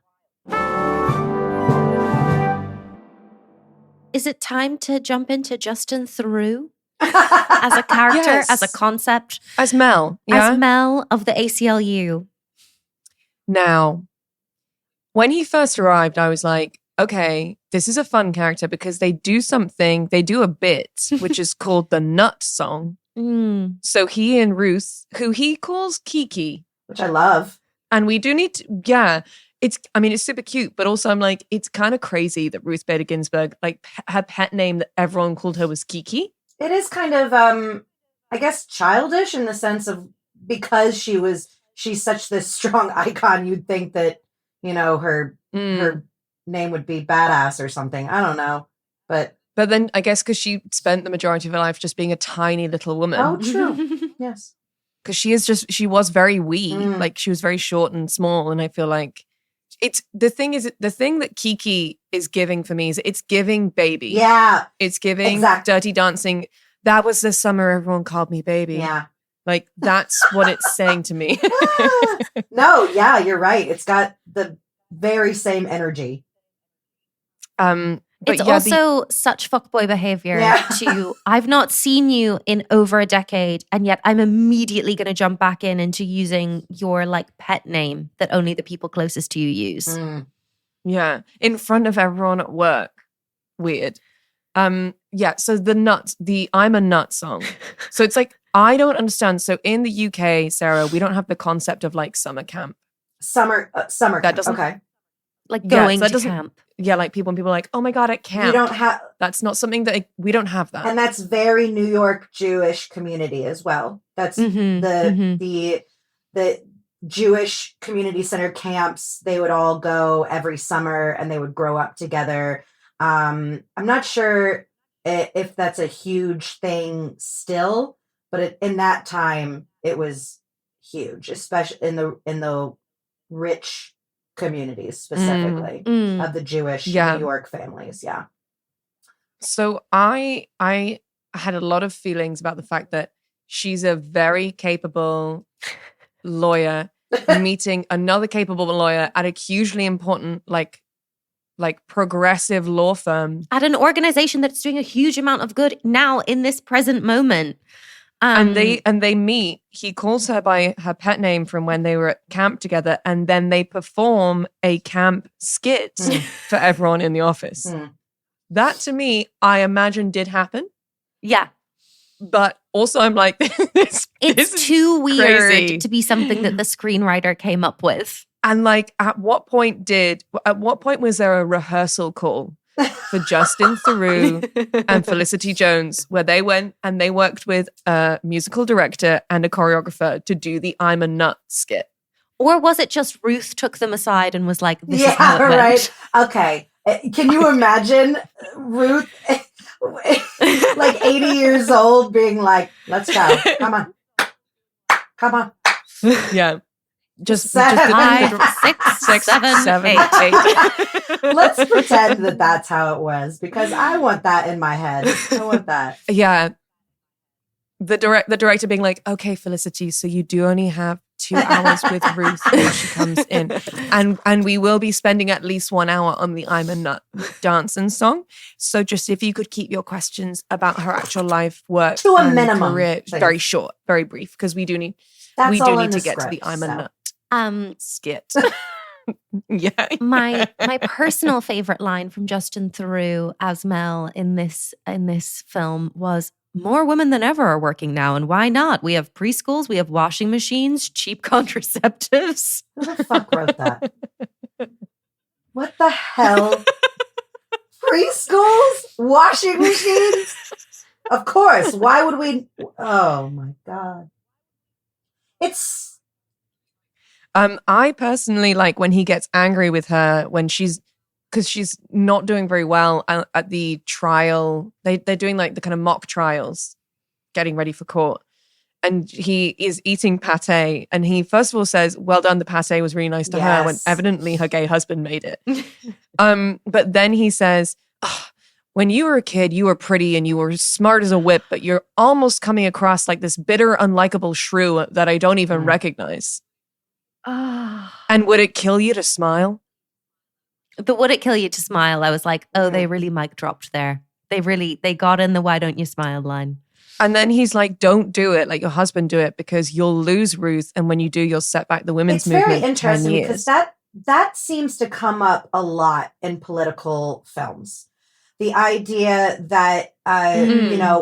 is it time to jump into Justin Theroux as a character, Yes. as a concept? As Mel, yeah? As Mel of the ACLU. Now, when he first arrived, I was like, okay, this is a fun character because they do a bit, which is called the Nut Song. Mm. So he and Ruth, who he calls Kiki. Which I love. And we do need to, it's super cute, but also I'm like, it's kind of crazy that Ruth Bader Ginsburg, like her pet name that everyone called her was Kiki. It is kind of, I guess, childish in the sense of because she's such this strong icon, you'd think that, her name would be badass or something. I don't know. But then I guess because she spent the majority of her life just being a tiny little woman. Oh, true. Yes. Because she was very wee. Like she was very short and small. And I feel like the thing that Kiki is giving for me is it's giving baby. Yeah. It's giving Dirty Dancing. That was the summer everyone called me baby. Yeah. Like that's what it's saying to me. No, yeah, you're right. It's got the very same energy. It's also such fuckboy behavior to, I've not seen you in over a decade, and yet I'm immediately going to jump back into using your like pet name that only the people closest to you use. Yeah. In front of everyone at work. Weird. So the I'm a Nut song. So it's like, I don't understand. So in the UK, Sarah, we don't have the concept of like summer camp. Summer That camp. doesn't, okay. Like going to camp. Yeah, like people are like, oh my God, at camp. You don't have. That's not something that we don't have that. And that's very New York Jewish community as well. That's the Jewish community center camps. They would all go every summer and they would grow up together. I'm not sure if that's a huge thing still, but in that time it was huge, especially in the rich communities specifically of the Jewish New York families. Yeah. So I had a lot of feelings about the fact that she's a very capable lawyer meeting another capable lawyer at a hugely important like progressive law firm at an organization that's doing a huge amount of good now in this present moment. And they meet. He calls her by her pet name from when they were at camp together, and then they perform a camp skit for everyone in the office. That to me, I imagine did happen. Yeah. But also I'm like, this it's too weird crazy to be something that the screenwriter came up with. And like, at what point was there a rehearsal call for Justin Theroux and Felicity Jones, where they went and they worked with a musical director and a choreographer to do the I'm a Nut skit? Or was it just Ruth took them aside and was like, this is how it went? Right. Okay. Can you imagine Ruth, like 80 years old, being like, let's go. Come on. Yeah. Just 5, 6, 7, 8. Let's pretend that that's how it was, because I want that in my head. I want that. Yeah. The director being like, okay, Felicity, so you do only have 2 hours with Ruth when she comes in. And we will be spending at least 1 hour on the I'm a Nut dancing song. So just if you could keep your questions about her actual life, work, to a minimum, career, very short, very brief, because we do need to get to the I'm a Nut skit. Yeah. My personal favorite line from Justin Theroux as Mel in this film was, more women than ever are working now, and why not? We have preschools, we have washing machines, cheap contraceptives. Who the fuck wrote that? What the hell? Preschools? Washing machines? Of course. Why would we? Oh my God. It's... I personally like when he gets angry with her because she's not doing very well at the trial. They're doing like the kind of mock trials, getting ready for court. And he is eating pate. And he first of all says, well done, the pate was really nice to her, when evidently her gay husband made it. But then he says, when you were a kid, you were pretty and you were smart as a whip, but you're almost coming across like this bitter, unlikable shrew that I don't even recognize. And would it kill you to smile? The would it kill you to smile? I was like, oh, they really mic dropped there. They got in the why don't you smile line. And then he's like, don't do it. Like your husband do it because you'll lose Ruth. And when you do, you'll set back the women's movement. It's very interesting because that seems to come up a lot in political films. The idea that,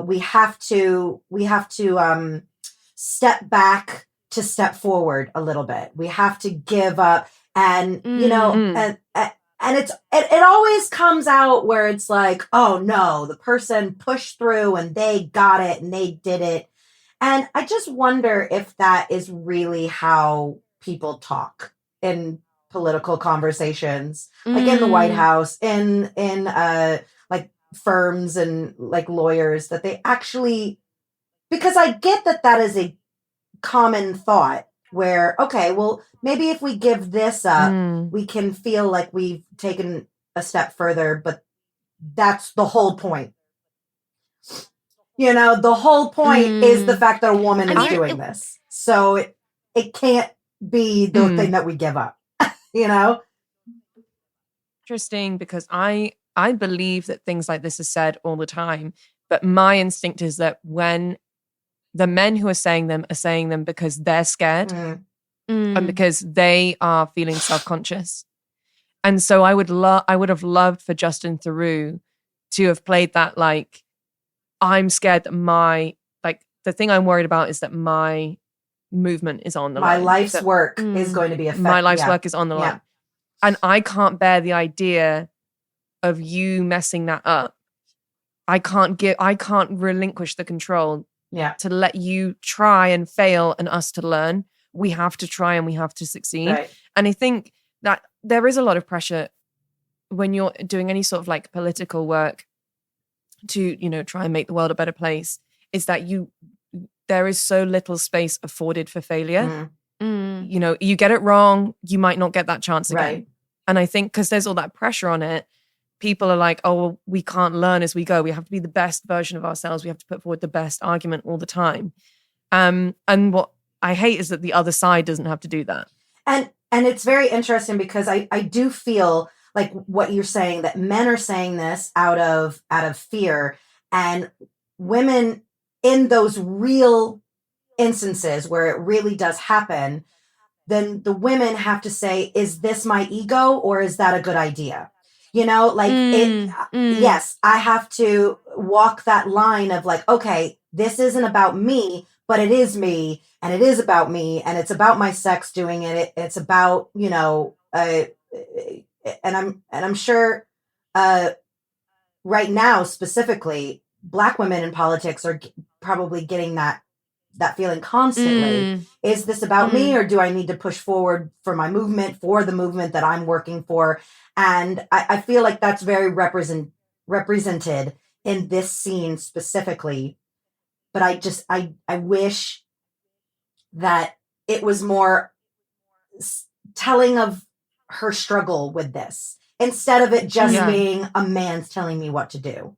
we have to step back to step forward a little bit. We have to give up and it always comes out where it's like, oh no, the person pushed through and they got it and they did it. And I just wonder if that is really how people talk in political conversations, like in the White House, in like firms and like lawyers, that they actually, because I get that is a common thought where, okay, well, maybe if we give this up, we can feel like we've taken a step further, but that's the whole point. The whole point is the fact that a woman is doing this. So it can't be the thing that we give up, Interesting, because I believe that things like this are said all the time, but my instinct is that when the men who are saying them because they're scared and because they are feeling self-conscious. And so I would have loved for Justin Theroux to have played that, like, I'm scared that the thing I'm worried about is that my movement is on the line. My life's work is going to be affected. My life's work is on the line. And I can't bear the idea of you messing that up. I can't relinquish the control to let you try and fail and us to learn. We have to try and we have to succeed. Right. And I think that there is a lot of pressure when you're doing any sort of like political work to, try and make the world a better place, is that there is so little space afforded for failure. You get it wrong, you might not get that chance again. Right. And I think because there's all that pressure on it, people are like, oh, well, we can't learn as we go. We have to be the best version of ourselves. We have to put forward the best argument all the time. And what I hate is that the other side doesn't have to do that. And it's very interesting because I do feel like what you're saying, that men are saying this out of fear, and women in those real instances where it really does happen, then the women have to say, is this my ego or is that a good idea? Yes, I have to walk that line of like, okay, this isn't about me, but it is me, and it is about me, and it's about my sex doing it. It's about, and I'm sure right now specifically, Black women in politics are probably getting that feeling constantly. Is this about me, or do I need to push forward for my movement, for the movement that I'm working for? And I feel like that's very represented in this scene specifically. But I wish that it was more telling of her struggle with this, instead of it just being a man's telling me what to do.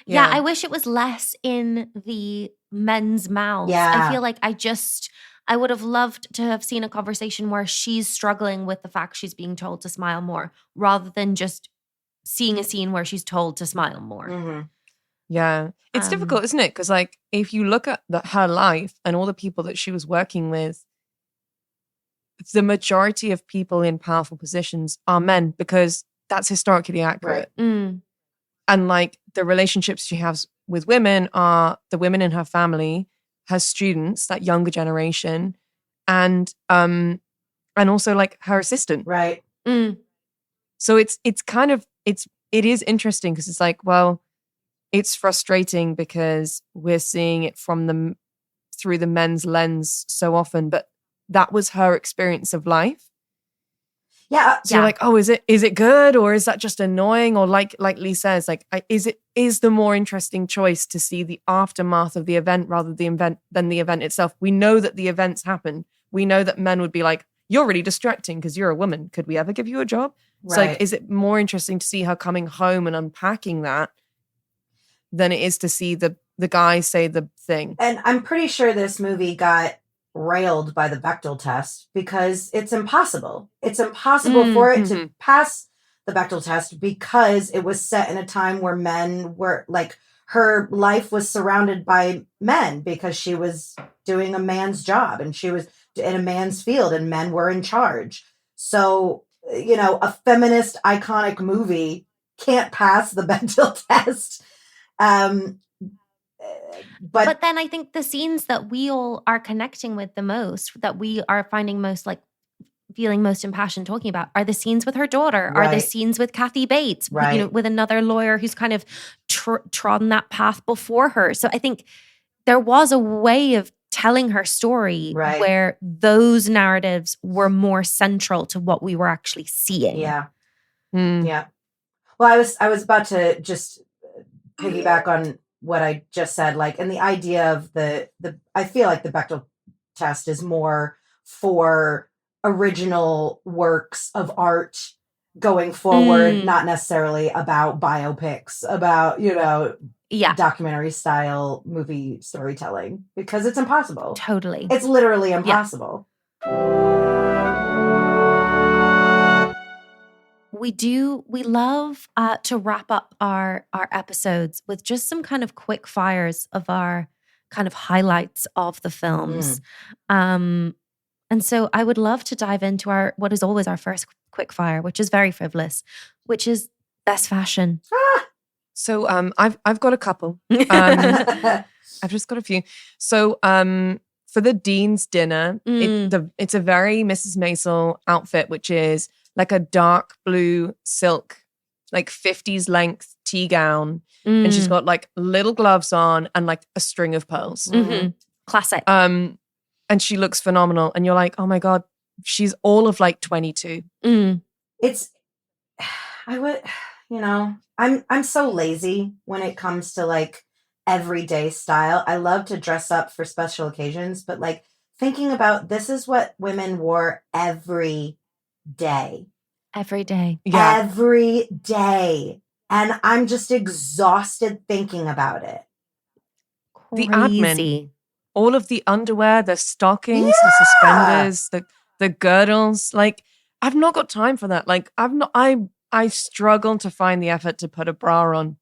Yeah, I wish it was less in the men's mouths. I feel like I would have loved to have seen a conversation where she's struggling with the fact she's being told to smile more, rather than just seeing a scene where she's told to smile more. Mm-hmm. Yeah. It's difficult, isn't it? Because like, if you look at her life and all the people that she was working with, the majority of people in powerful positions are men, because that's historically accurate. Right. And like, the relationships she has with women are the women in her family, her students, that younger generation, and also like her assistant. Right. So it is interesting, because it's like, well, it's frustrating because we're seeing it through the men's lens so often, but that was her experience of life. Yeah. So you're like, oh, is it good, or is that just annoying? Or like Leigh says, like, is the more interesting choice to see the aftermath of the event rather than the event itself? We know that the events happen. We know that men would be like, you're really distracting because you're a woman. Could we ever give you a job? Right. So like, is it more interesting to see her coming home and unpacking that than it is to see the guy say the thing? And I'm pretty sure this movie got railed by the Bechdel test because it's impossible. It's impossible for it to pass the Bechdel test because it was set in a time where men were like, her life was surrounded by men because she was doing a man's job and she was in a man's field and men were in charge. So, a feminist iconic movie can't pass the Bechdel test. But then I think the scenes that we all are connecting with the most, that we are finding most like feeling most impassioned talking about, are the scenes with her daughter, are the scenes with Kathy Bates, with another lawyer who's kind of trodden that path before her. So I think there was a way of telling her story where those narratives were more central to what we were actually seeing. Yeah. Yeah. Well, I was about to just piggyback on what I just said, like, and the idea of the I feel like the Bechdel test is more for original works of art going forward, not necessarily about biopics, about, documentary style movie storytelling, because it's impossible. Totally. It's literally impossible. We love to wrap up our episodes with just some kind of quick fires of our kind of highlights of the films. And so I would love to dive into what is always our first quick fire, which is very frivolous, which is best fashion. So I've got a couple. I've just got a few. So for the Dean's dinner, it's a very Mrs. Maisel outfit, which is like a dark blue silk, like 50s length tea gown. And she's got like little gloves on and like a string of pearls. Classic. And she looks phenomenal. And you're like, oh my God, she's all of like 22. I'm so lazy when it comes to like everyday style. I love to dress up for special occasions, but like thinking about this is what women wore every day. Every day. Yeah. Every day. And I'm just exhausted thinking about it. The admin. All of the underwear, the stockings, the suspenders, the girdles. Like, I've not got time for that. Like, I struggle to find the effort to put a bra on.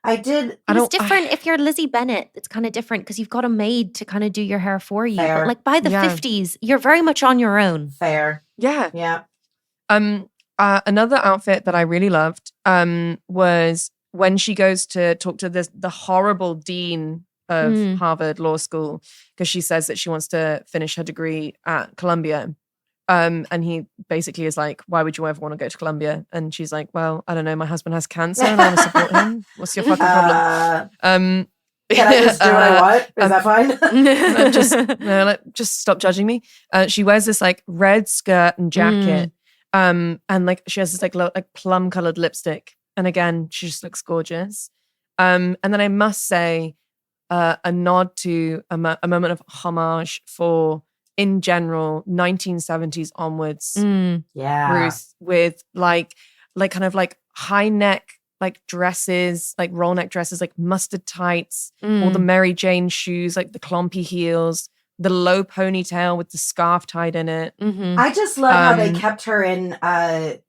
I did. It's different if you're Lizzie Bennett. It's kind of different because you've got a maid to kind of do your hair for you. Fair. But like by the 50s, you're very much on your own. Fair. Yeah. Yeah. Another outfit that I really loved was when she goes to talk to the horrible dean of Harvard Law School, because she says that she wants to finish her degree at Columbia. And he basically is like, why would you ever want to go to Columbia? And she's like, well, I don't know. My husband has cancer and I want to support him. What's your fucking problem? Can I just do what I want? Is that fine? Just stop judging me. She wears this like red skirt and jacket. And like she has this like plum colored lipstick. And again, she just looks gorgeous. And then I must say a nod to a moment of homage for, in general, 1970s onwards. Ruth, with like kind of like high neck like dresses, like roll neck dresses, like mustard tights, all the Mary Jane shoes, like the clompy heels, the low ponytail with the scarf tied in it. I just love how they kept her in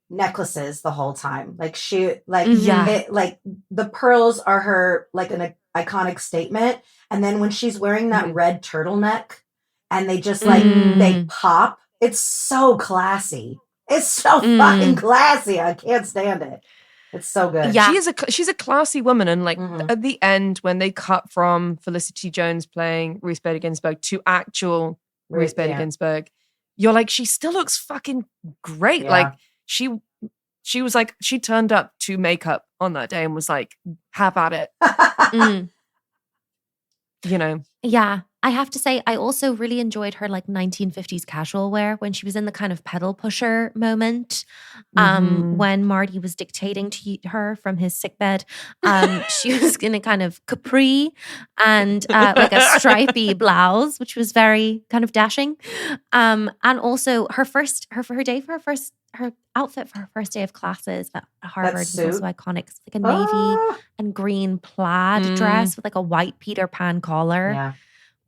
necklaces the whole time. Like the pearls are her like an iconic statement. And then when she's wearing that red turtleneck and they just like, they pop, it's so classy. It's so fucking classy. I can't stand it. It's so good. Yeah. She's a classy woman. And like at the end, when they cut from Felicity Jones playing Ruth Bader Ginsburg to actual Ruth Bader Ginsburg, you're like, she still looks fucking great. Yeah. Like she was like, she turned up to makeup on that day and was like, have at it. Yeah. I have to say, I also really enjoyed her like 1950s casual wear when she was in the kind of pedal pusher moment. When Marty was dictating to her from his sickbed, she was in a kind of capri and like a stripy blouse, which was very kind of dashing. And also her outfit for her first day of classes at Harvard was also iconic. It's like a navy and green plaid dress with like a white Peter Pan collar. Yeah.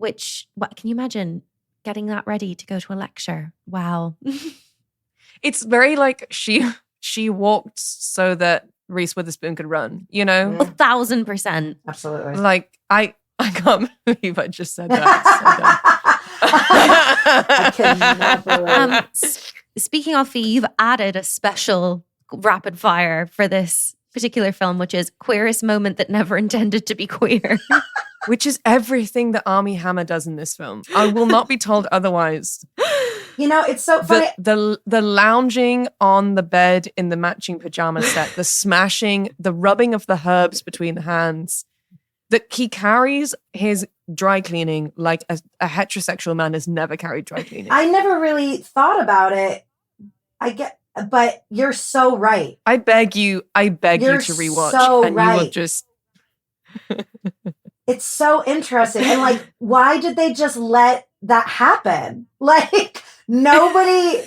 what can you imagine getting that ready to go to a lecture? Wow. It's very like she walked so that Reese Witherspoon could run, you know? 1,000%. Absolutely. Like, I can't believe I just said that. I cannot believe. Speaking of Fee, you've added a special rapid fire for this particular film, which is queerest moment that never intended to be queer. Which is everything that Armie Hammer does in this film. I will not be told otherwise. You know, it's so funny. The lounging on the bed in the matching pajama set, the smashing, the rubbing of the herbs between the hands, that he carries his dry cleaning like a heterosexual man has never carried dry cleaning. I never really thought about it. But you're so right. I beg you to rewatch, so and right. you will just. It's so interesting, and like, why did they just let that happen? Like, nobody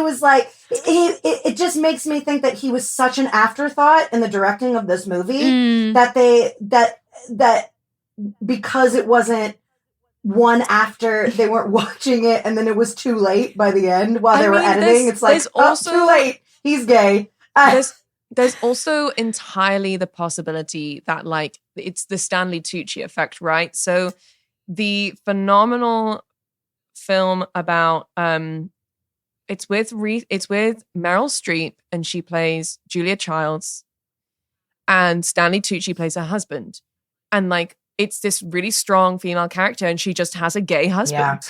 was like. It just makes me think that he was such an afterthought in the directing of this movie that because it wasn't one after they weren't watching it, and then it was too late by the end while they were editing. It's like, too late. He's gay. There's also entirely the possibility that like it's the Stanley Tucci effect, right? So the phenomenal film about it's with Meryl Streep, and she plays Julia Childs, and Stanley Tucci plays her husband, and like it's this really strong female character, and she just has a gay husband. Yeah.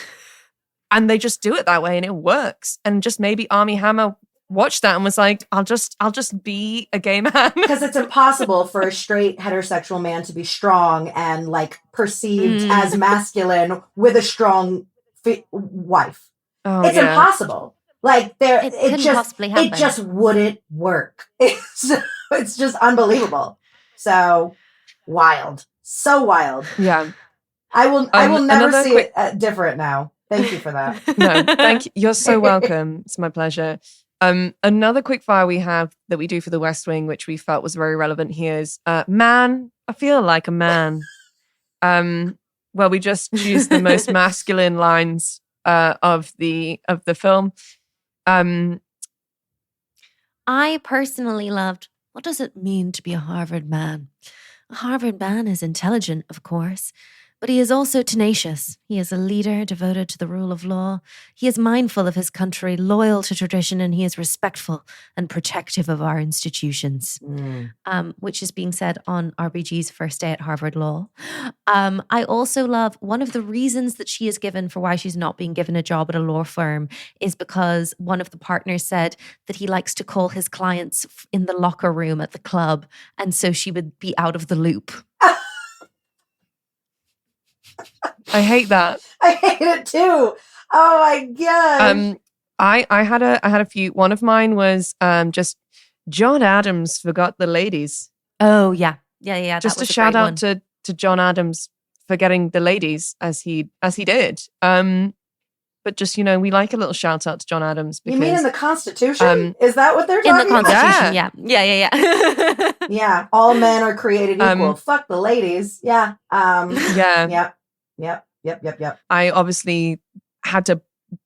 And they just do it that way, and it works. And just maybe Armie Hammer watched that and was like, I'll just be a gay man. Because it's impossible for a straight heterosexual man to be strong and like perceived as masculine with a strong wife. Oh, it's impossible. Like it just wouldn't work. It's just unbelievable. So wild. So wild. Yeah. I will never see it different now. Thank you for that. No, thank you. You're so welcome. It's my pleasure. Another quick fire we have that we do for the West Wing, which we felt was very relevant here, is man, I feel like a man. Well, we just choose the most masculine lines of the film. I personally loved, what does it mean to be a Harvard man? A Harvard man is intelligent, of course, but he is also tenacious. He is a leader devoted to the rule of law. He is mindful of his country, loyal to tradition, and he is respectful and protective of our institutions, which is being said on RBG's first day at Harvard Law. I also love one of the reasons that she is given for why she's not being given a job at a law firm is because one of the partners said that he likes to call his clients in the locker room at the club, and so she would be out of the loop. I hate that. I hate it too. Oh my god. I had a few. One of mine was just John Adams forgot the ladies. Oh yeah. Just a shout out to John Adams for getting the ladies as he did. But just we like a little shout out to John Adams. Because, you mean in the Constitution? Is that what they're talking about? In the Constitution, yeah. Yeah, all men are created equal. Fuck the ladies. Yeah. Yep. I obviously had to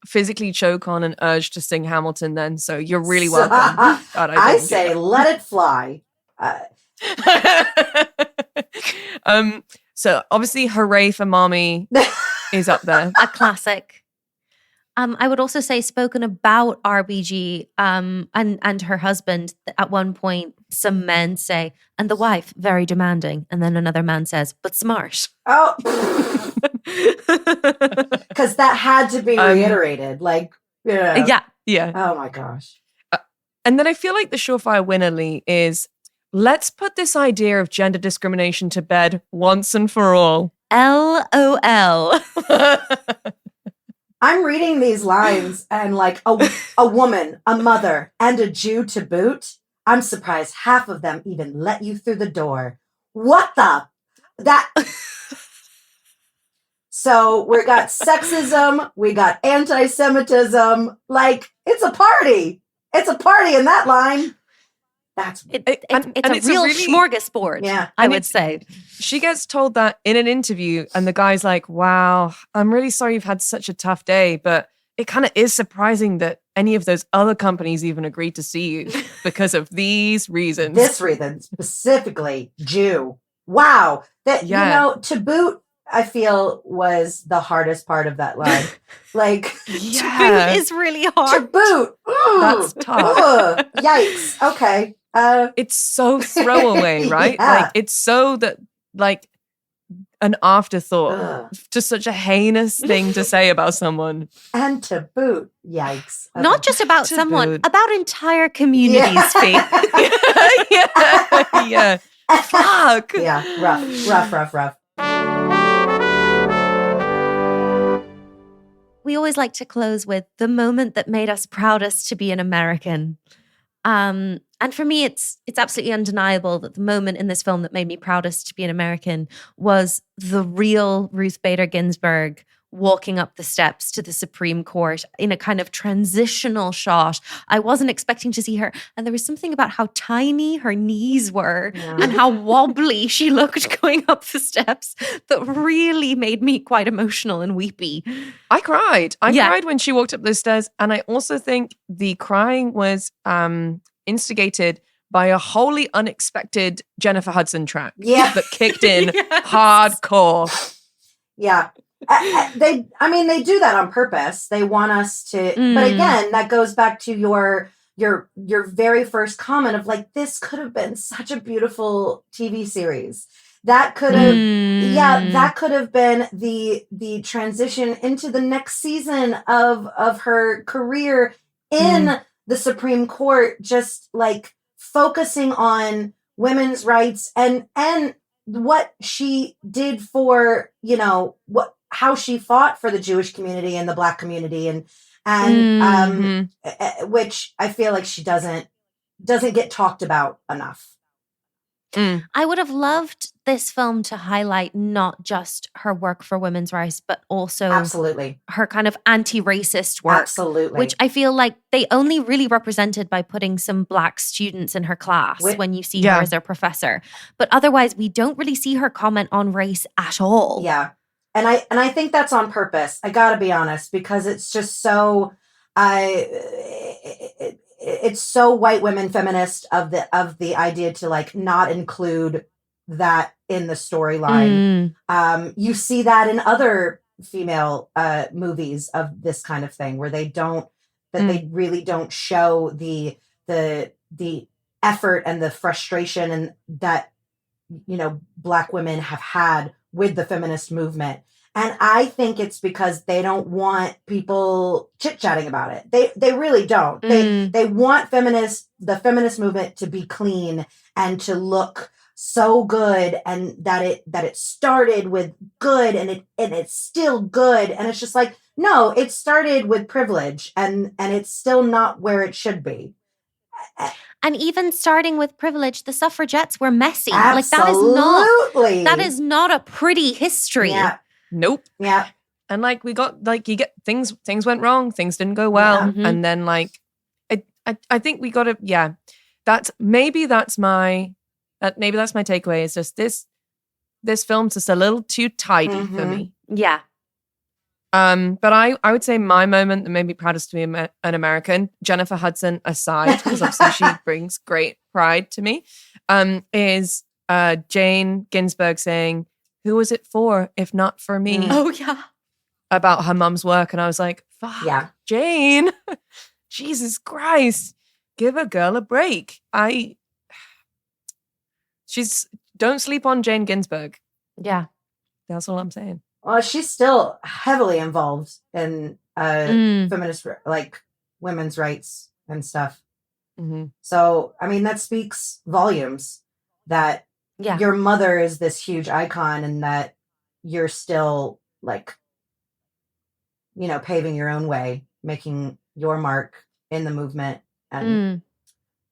physically choke on an urge to sing Hamilton then, so you're really welcome. I say let it fly. So obviously Hooray for Mommy is up there. A classic. I would also say, spoken about RBG and her husband, at one point, some men say, and the wife, very demanding. And then another man says, but smart. Oh. Because that had to be reiterated. Yeah. Oh my gosh. And then I feel like the surefire winner, Leigh, is let's put this idea of gender discrimination to bed once and for all. LOL. I'm reading these lines and like a woman, a mother, and a Jew to boot. I'm surprised half of them even let you through the door. What the? So we got sexism, we got anti-Semitism. Like, it's a party. It's a party in that line. That's It's and a it's a real really- smorgasbord, Yeah. I And would say. She gets told that in an interview, and the guy's like, wow, I'm really sorry you've had such a tough day, but it kind of is surprising that any of those other companies even agreed to see you because of these reasons. this reason specifically Jew. Wow. That Yeah. to boot, I feel was the hardest part of that line. Like Yeah. Boot is really to hard. boot. Ooh, That's tough. ugh, yikes. Okay. It's so throwaway, right? Yeah. Like, it's so that, like, an afterthought. Ugh. Just such a heinous thing to say about someone. And to boot. Yikes. Okay. Not just about To someone, boot. about entire communities, Faith. yeah. Fuck. Yeah. Rough. We always like to close with the moment that made us proudest to be an American. And for me, it's absolutely undeniable that the moment in this film that made me proudest to be an American was the real Ruth Bader Ginsburg walking up the steps to the Supreme Court in a kind of transitional shot. I wasn't expecting to see her. And there was something about how tiny her knees were and how wobbly she looked going up the steps that really made me quite emotional and weepy. I cried. I Yeah. cried when she walked up those stairs. And I also think the crying was instigated by a wholly unexpected Jennifer Hudson track Yeah. that kicked in Yes. hardcore. Yeah. They do that on purpose. They want us to, but Mm. again, that goes back to your very first comment of like, this could have been such a beautiful TV series. That could have, that could have been the transition into the next season of her career in the Supreme Court, just like focusing on women's rights and what she did for, how she fought for the Jewish community and the Black community and which I feel like she doesn't get talked about enough. I would have loved this film to highlight not just her work for women's rights, but also Absolutely. her kind of anti-racist work. Absolutely. Which I feel like they only really represented by putting some Black students in her class when you see her as their professor. But otherwise, we don't really see her comment on race at all. Yeah. And I think that's on purpose. I got to be honest, because it's just so it's so white women feminist of the idea to like not include that in the storyline. You see that in other female movies of this kind of thing where they really don't show the effort and the frustration and that Black women have had with the feminist movement. And I think it's because they don't want people chit-chatting about it. They really don't. They want the feminist movement to be clean and to look so good, and that it started with good and it's still good. And it's just like, no, it started with privilege and it's still not where it should be. And even starting with privilege, the suffragettes were messy. Absolutely. Like that is not a pretty history. Yeah. Nope. Yeah. And like we got like you get things went wrong, things didn't go well. Yeah. And then like I think we gotta that's my takeaway is just this film's just a little too tidy for me. Yeah. But I would say my moment that made me proudest to be an American, Jennifer Hudson aside, because obviously she brings great pride to me, is Jane Ginsburg saying, "Who was it for if not for me?" Oh, yeah. About her mum's work. And I was like, fuck, Yeah. Jane, Jesus Christ, give a girl a break. Don't sleep on Jane Ginsburg. Yeah. That's all I'm saying. Well, she's still heavily involved in feminist, like women's rights and stuff. Mm-hmm. So, I mean, that speaks volumes that your mother is this huge icon and that you're still like, paving your own way, making your mark in the movement. And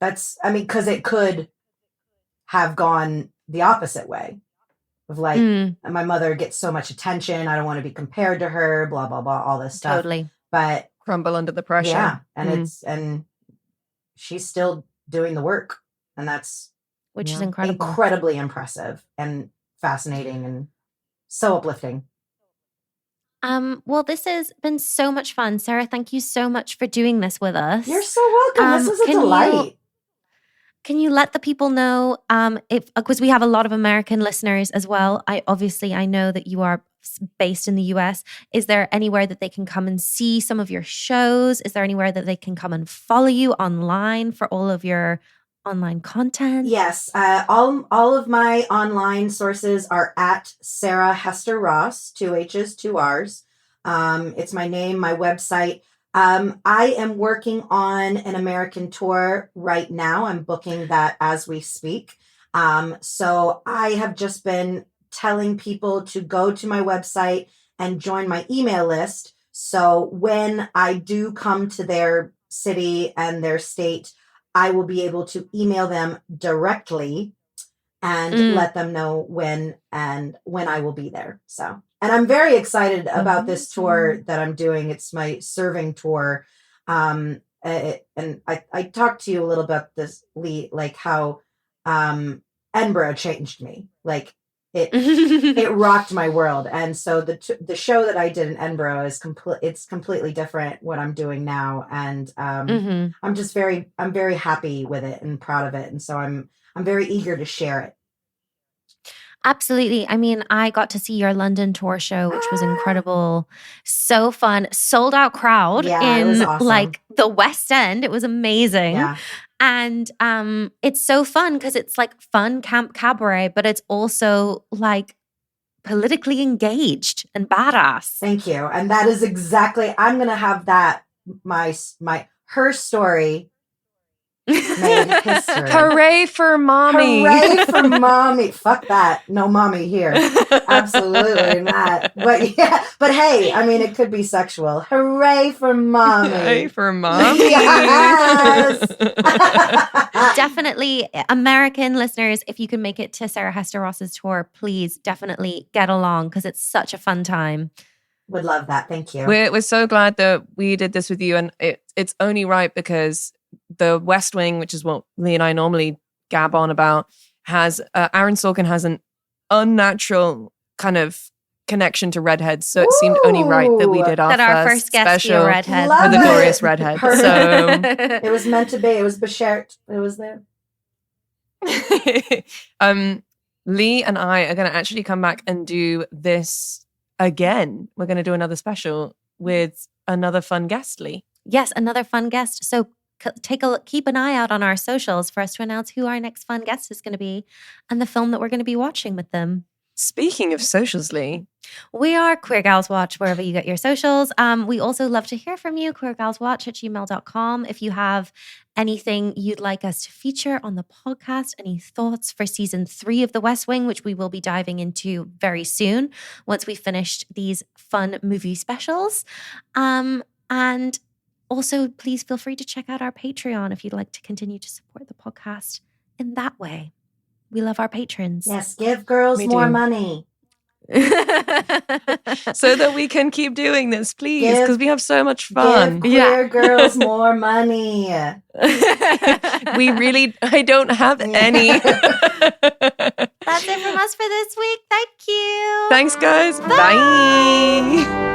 that's, I mean, because it could have gone the opposite way. Of like, my mother gets so much attention. I don't want to be compared to her, blah, blah, blah, all this stuff. Totally. But crumble under the pressure. yeah. And and she's still doing the work. And that's which is incredible. Incredibly impressive and fascinating and so uplifting. Well, this has been so much fun. Sarah, thank you so much for doing this with us. You're so welcome. This is a delight. Can you let the people know, if because we have a lot of American listeners as well. I know that you are based in the US. Is there anywhere that they can come and see some of your shows? Is there anywhere that they can come and follow you online for all of your online content? Yes. All of my online sources are at Sarah Hester Ross, 2 H's, 2 R's. It's my name, my website. I am working on an American tour right now. I'm booking that as we speak. So I have just been telling people to go to my website and join my email list. So when I do come to their city and their state, I will be able to email them directly and let them know when I will be there. So, and I'm very excited about this tour that I'm doing. It's my serving tour. And I talked to you a little about this, Leigh, like how Edinburgh changed me. Like it rocked my world. And so the show that I did in Edinburgh is it's completely different what I'm doing now. And I'm very happy with it and proud of it. And so I'm very eager to share it. Absolutely. I mean, I got to see your London tour show, which was incredible. So fun. Sold out crowd it was awesome. Like the West End. It was amazing. Yeah. And it's so fun because it's like fun camp cabaret, but it's also like politically engaged and badass. Thank you. And that is exactly, I'm going to have that, her story made history. Hooray for mommy. Hooray for mommy. Fuck that. No mommy here. Absolutely not. But yeah, but hey, I mean, it could be sexual. Hooray for mommy. Hooray for mommy. Yes. Definitely, American listeners, if you can make it to Sarah Hester Ross's tour, please definitely get along because it's such a fun time. Would love that. Thank you. We're so glad that we did this with you, and it's only right because the West Wing, which is what Leigh and I normally gab on about, has Aaron Sorkin has an unnatural kind of connection to redheads, so it seemed only right that we did our first guest special redhead with the glorious redhead. So it was meant to be. It was Beshert. It was there. Leigh and I are going to actually come back and do this again. We're going to do another special with another fun guest, Leigh. Yes, another fun guest. So take a look, keep an eye out on our socials for us to announce who our next fun guest is going to be and the film that we're going to be watching with them. Speaking of socials, Leigh, we are Queer Gals Watch wherever you get your socials. We also love to hear from you, queergalswatch@gmail.com. If you have anything you'd like us to feature on the podcast, any thoughts for season 3 of The West Wing, which we will be diving into very soon once we've finished these fun movie specials. And also, please feel free to check out our Patreon if you'd like to continue to support the podcast in that way. We love our patrons. Yes, give girls more money. So that we can keep doing this, please, because we have so much fun. Give queer girls more money. I don't have any. That's it from us for this week. Thank you. Thanks, guys. Bye. Bye.